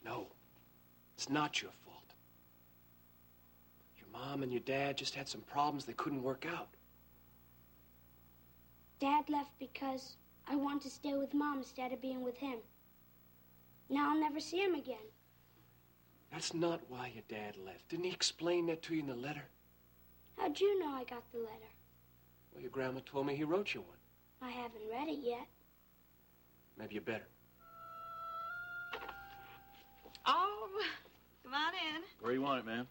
No, it's not your fault. Your mom and your dad just had some problems that couldn't work out. Dad left because I wanted to stay with Mom instead of being with him. Now I'll never see him again. That's not why your dad left. Didn't he explain that to you in the letter? How'd you know I got the letter? Well, your grandma told me he wrote you one. I haven't read it yet. Maybe you better. Oh, come on in. Where you want it, ma'am?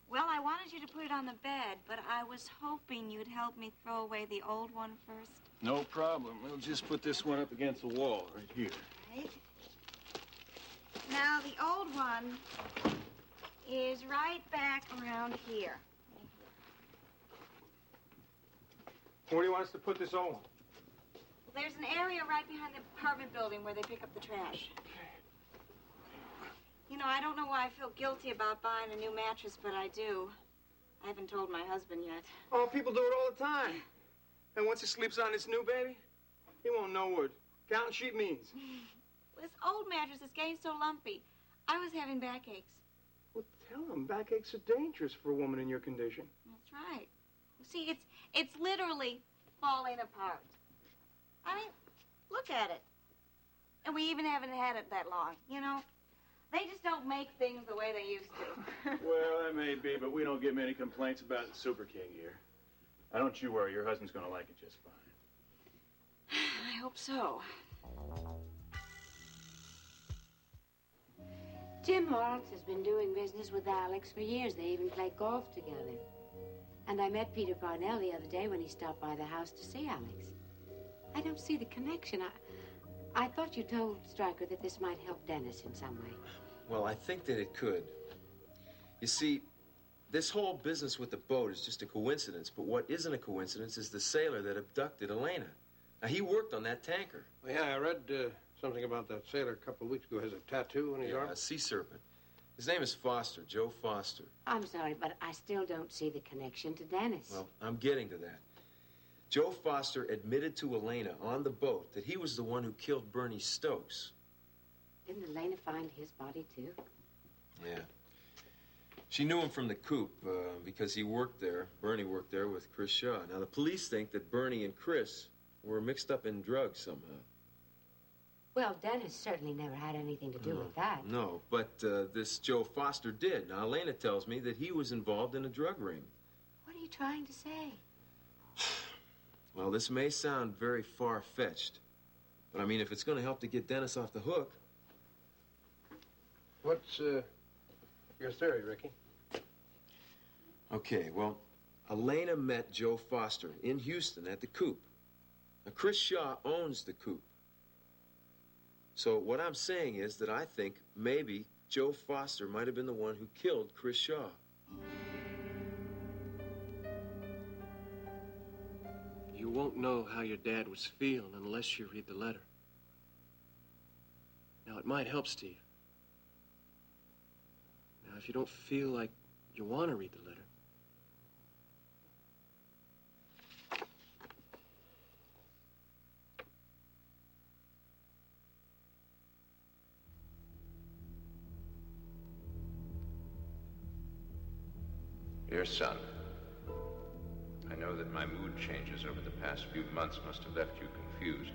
Well, I wanted you to put it on the bed, but I was hoping you'd help me throw away the old one first. No problem. We'll just put this one up against the wall right here. Right. Now, the old one is right back around here. Where do you want us to put this old one? There's an area right behind the apartment building where they pick up the trash. You know, I don't know why I feel guilty about buying a new mattress, but I do. I haven't told my husband yet. Oh, people do it all the time. And once he sleeps on this new baby, he won't know what counting sheep means. This old mattress is getting so lumpy. I was having backaches. Well, tell him backaches are dangerous for a woman in your condition. That's right. You see, it's literally falling apart. I mean, look at it. And we even haven't had it that long, you know? They just don't make things the way they used to. Well, that may be, but we don't get many complaints about the Super King here. Now, don't you worry. Your husband's going to like it just fine. I hope so. Jim Lawrence has been doing business with Alex for years. They even play golf together. And I met Peter Parnell the other day when he stopped by the house to see Alex. I don't see the connection. I thought you told Stryker that this might help Dennis in some way. Well, I think that it could. You see, this whole business with the boat is just a coincidence, but what isn't a coincidence is the sailor that abducted Elena. Now, he worked on that tanker. Well, yeah, I read something about that sailor a couple of weeks ago. Has a tattoo on his arm? A sea serpent. His name is Foster, Joe Foster. I'm sorry, but I still don't see the connection to Dennis. Well, I'm getting to that. Joe Foster admitted to Elena on the boat that he was the one who killed Bernie Stokes. Didn't Elena find his body, too? Yeah. She knew him from the coop because he worked there. Bernie worked there with Chris Shaw. Now, the police think that Bernie and Chris were mixed up in drugs somehow. Well, Dennis certainly never had anything to do with that. No, but this Joe Foster did. Now, Elena tells me that he was involved in a drug ring. What are you trying to say? Well, this may sound very far-fetched, but I mean, if it's going to help to get Dennis off the hook. What's your theory, Ricky? Okay, well, Elena met Joe Foster in Houston at the coop. Now, Chris Shaw owns the coop. So what I'm saying is that I think maybe Joe Foster might have been the one who killed Chris Shaw. You won't know how your dad was feeling unless you read the letter. Now, it might help, Steve. Now, if you don't feel like you want to read the letter, Dear son, I know that my mood changes over the past few months must have left you confused.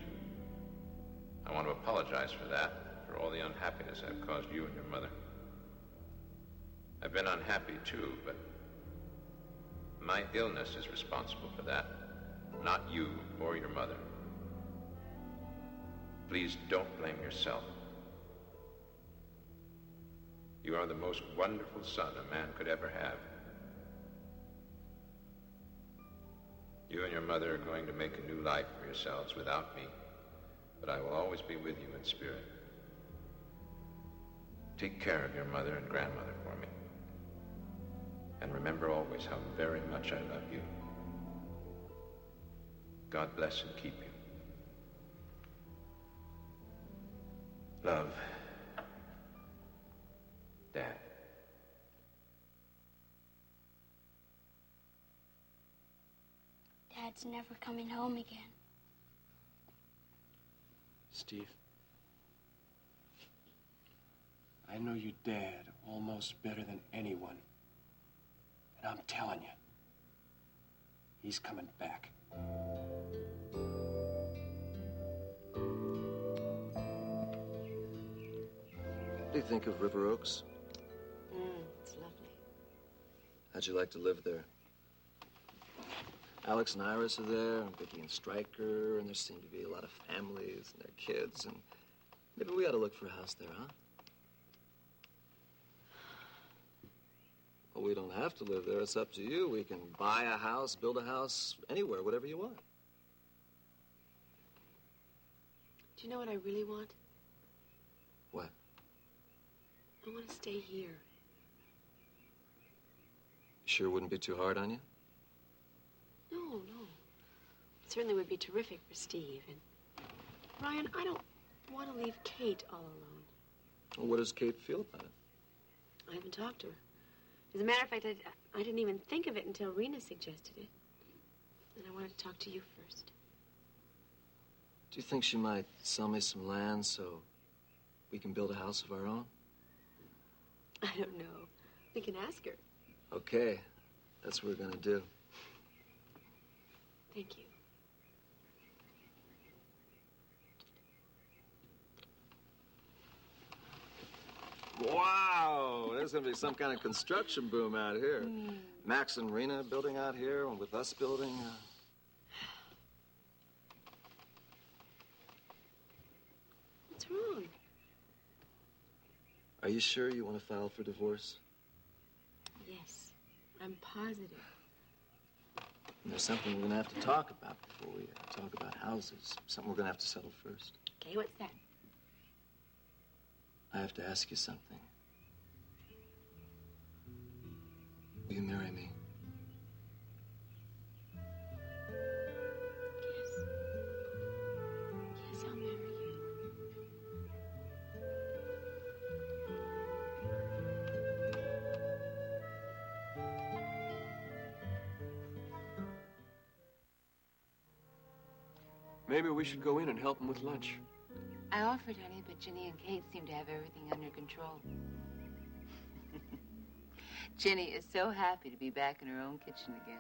I want to apologize for that, for all the unhappiness I've caused you and your mother. I've been unhappy too, but my illness is responsible for that, not you or your mother. Please don't blame yourself. You are the most wonderful son a man could ever have. You and your mother are going to make a new life for yourselves without me, but I will always be with you in spirit. Take care of your mother and grandmother for me. And remember always how very much I love you. God bless and keep you. Love, Dad. Dad's never coming home again. Steve, I know your dad almost better than anyone. And I'm telling you, he's coming back. What do you think of River Oaks? It's lovely. How'd you like to live there? Alex and Iris are there, and Vicky and Stryker, and there seem to be a lot of families and their kids, and maybe we ought to look for a house there, huh? Well, we don't have to live there. It's up to you. We can buy a house, build a house, anywhere, whatever you want. Do you know what I really want? What? I want to stay here. Sure wouldn't be too hard on you? No. It certainly would be terrific for Steve. And, Ryan, I don't want to leave Kate all alone. Well, what does Kate feel about it? I haven't talked to her. As a matter of fact, I didn't even think of it until Rena suggested it. And I wanted to talk to you first. Do you think she might sell me some land so we can build a house of our own? I don't know. We can ask her. Okay, that's what we're gonna do. Thank you. Wow, there's gonna be some kind of construction boom out here. Max and Rena building out here, and with us building. What's wrong? Are you sure you want to file for divorce? Yes, I'm positive. There's something we're gonna have to talk about before we talk about houses. Something we're gonna have to settle first. Okay, what's that? I have to ask you something. Will you marry me? Yes, I'll marry you. Maybe we should go in and help him with lunch. I offered, honey, but Ginny and Kate seem to have everything under control. Ginny is so happy to be back in her own kitchen again.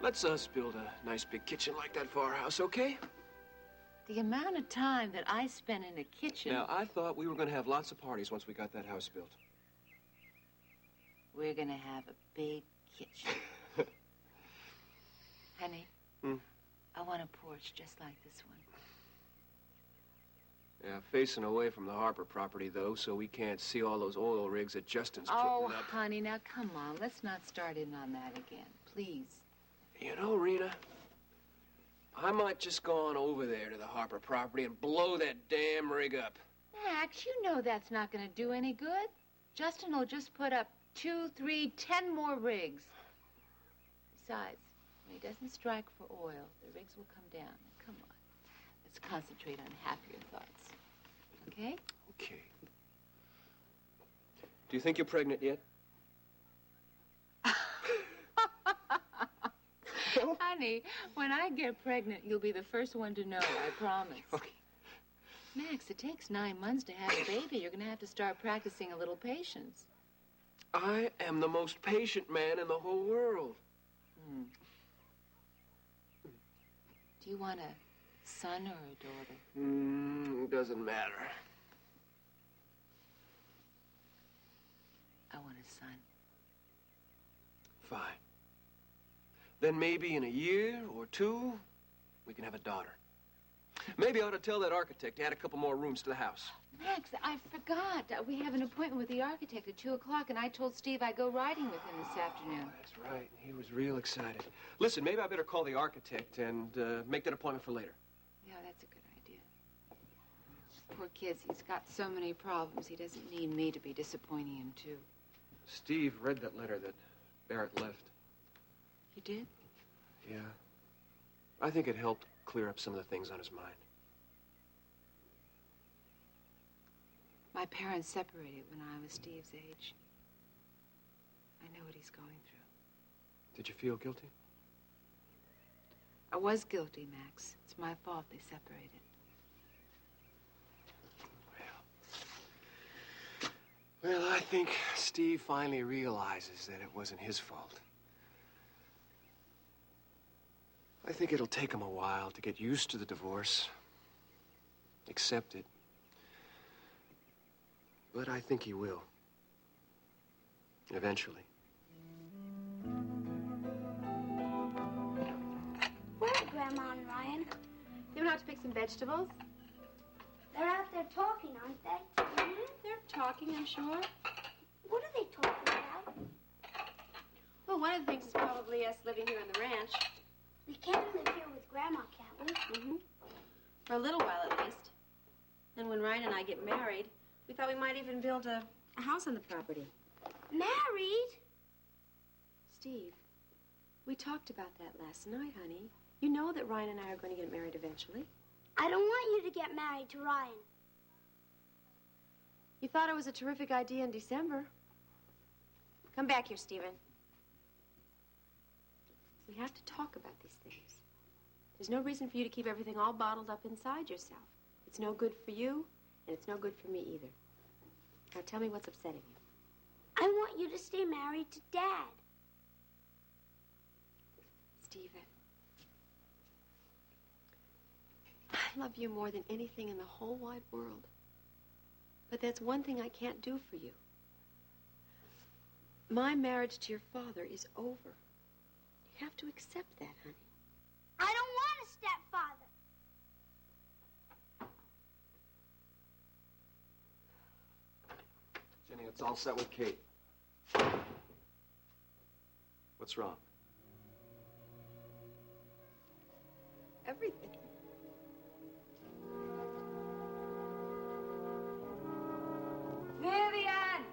Let's us build a nice big kitchen like that for our house, okay? The amount of time that I spent in a kitchen... Now, I thought we were going to have lots of parties once we got that house built. We're going to have a big kitchen. Honey, I want a porch just like this one. Yeah, facing away from the Harper property, though, so we can't see all those oil rigs that Justin's Oh, putting up. honey, now come on. Let's not start in on that again, please. You know, Rena, I might just go on over there to the Harper property and blow that damn rig up. Max, you know that's not going to do any good. Justin will just put up 2, 3, 10 more rigs. Besides, when he doesn't strike for oil, the rigs will come down. Come on. Let's concentrate on happier thoughts. Okay? Okay. Do you think you're pregnant yet? Honey, when I get pregnant, you'll be the first one to know, I promise. Okay. Max, it takes 9 months to have a baby. You're going to have to start practicing a little patience. I am the most patient man in the whole world. Do you want a son or a daughter? Doesn't matter. I want a son. Fine. Then maybe in a year or two, we can have a daughter. Maybe I ought to tell that architect to add a couple more rooms to the house. Max, I forgot. We have an appointment with the architect at 2 o'clock, and I told Steve I'd go riding with him this afternoon. That's right. He was real excited. Listen, maybe I better call the architect and make that appointment for later. Yeah, that's a good idea. Poor kid, he's got so many problems. He doesn't need me to be disappointing him, too. Steve read that letter that Barrett left. He did? Yeah. I think it helped clear up some of the things on his mind. My parents separated when I was Steve's age. I know what he's going through. Did you feel guilty? I was guilty, Max. It's my fault they separated. Well, I think Steve finally realizes that it wasn't his fault. I think it'll take him a while to get used to the divorce, accept it. But I think he will. Eventually. Where are Grandma and Ryan? They went out to pick some vegetables. They're out there talking, aren't they? They're talking, I'm sure. What are they talking about? Well, one of the things is probably us living here on the ranch. We can't live here with Grandma, can't we? Mm-hmm. For a little while, at least. And when Ryan and I get married, we thought we might even build a house on the property. Married? Steve, we talked about that last night, honey. You know that Ryan and I are going to get married eventually. I don't want you to get married to Ryan. You thought it was a terrific idea in December. Come back here, Stephen. We have to talk about these things. There's no reason for you to keep everything all bottled up inside yourself. It's no good for you, and it's no good for me either. Now tell me what's upsetting you. I want you to stay married to Dad. Stephen, I love you more than anything in the whole wide world. But that's one thing I can't do for you. My marriage to your father is over. You have to accept that, honey. I don't want a stepfather. Jenny, it's all set with Kate. What's wrong? Everything. Vivian!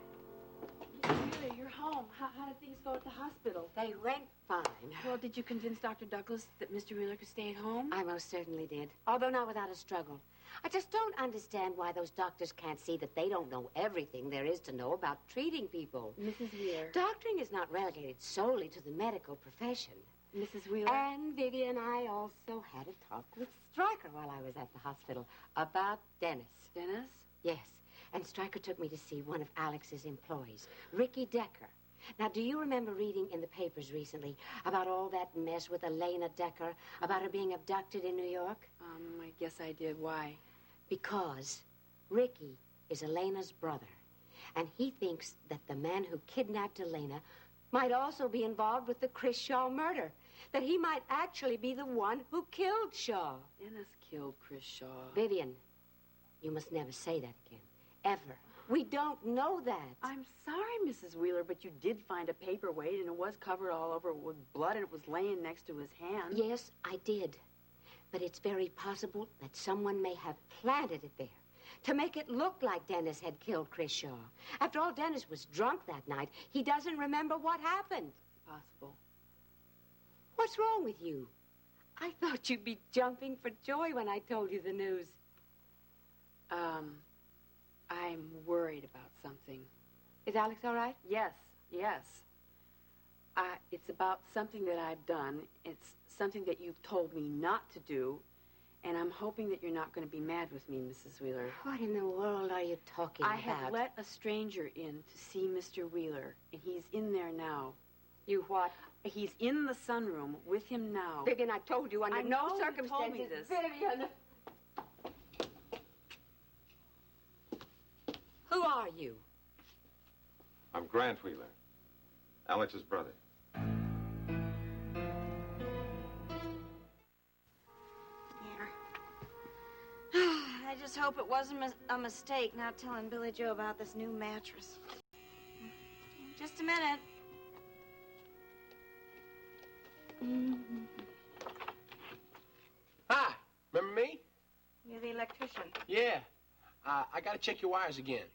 Julia, you're home. How did things go at the hospital? They went fine. Well, did you convince Dr. Douglas that Mr. Wheeler could stay at home? I most certainly did, although not without a struggle. I just don't understand why those doctors can't see that they don't know everything there is to know about treating people. Mrs. Wheeler. Doctoring is not relegated solely to the medical profession. Mrs. Wheeler. And Vivian and I also had a talk with Stryker while I was at the hospital about Dennis. Dennis? Yes. And Stryker took me to see one of Alex's employees, Ricky Decker. Now, do you remember reading in the papers recently about all that mess with Elena Decker, about her being abducted in New York? I guess I did. Why? Because Ricky is Elena's brother, and he thinks that the man who kidnapped Elena might also be involved with the Chris Shaw murder, that he might actually be the one who killed Shaw. Dennis killed Chris Shaw. Vivian, you must never say that again, ever. We don't know that. I'm sorry, Mrs. Wheeler, but you did find a paperweight, and it was covered all over with blood, and it was laying next to his hand. Yes, I did. But it's very possible that someone may have planted it there to make it look like Dennis had killed Chris Shaw. After all, Dennis was drunk that night. He doesn't remember what happened. Possible. What's wrong with you? I thought you'd be jumping for joy when I told you the news. I'm worried about something. Is Alex all right? Yes. It's about something that I've done. It's something that you've told me not to do, and I'm hoping that you're not going to be mad with me, Mrs. Wheeler. What in the world are you talking about? I have let a stranger in to see Mr. Wheeler, and he's in there now. You what? He's in the sunroom with him now. Vivian, I told you under I no know you told me circumstances. this. Vivian! Who are you? I'm Grant Wheeler, Alex's brother. I just hope it wasn't a mistake not telling Billy Joe about this new mattress. Just a minute. Hi, remember me? You're the electrician. Yeah. I gotta check your wires again.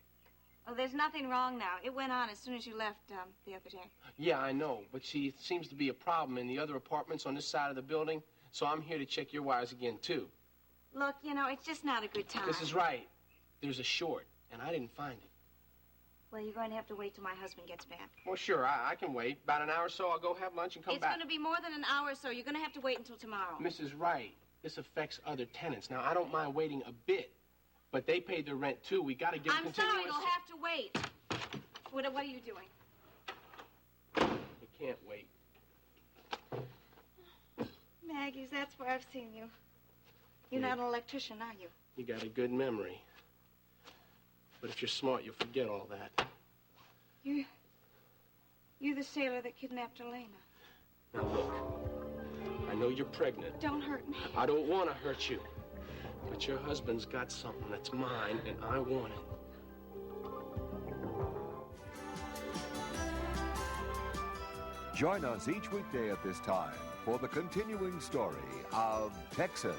Oh, there's nothing wrong now. It went on as soon as you left the other day. Yeah, I know, but see, it seems to be a problem in the other apartments on this side of the building, so I'm here to check your wires again, too. Look, you know, it's just not a good time. This is right. There's a short, and I didn't find it. Well, you're going to have to wait till my husband gets back. Well, sure, I can wait. About an hour or so, I'll go have lunch and come It's back. going to be more than an hour or so. You're going to have to wait until tomorrow. Mrs. Wright, this affects other tenants. Now, I don't mind waiting a bit, but they paid their rent, too. We got to give I'm continuous... sorry, you'll have to wait. What are you doing? You can't wait. Maggie's, that's where I've seen you. You're not an electrician, are you? You got a good memory. But if you're smart, you'll forget all that. You're the sailor that kidnapped Elena. Now, look. I know you're pregnant. Don't hurt me. I don't want to hurt you. But your husband's got something that's mine, and I want it. Join us each weekday at this time for the continuing story of Texas.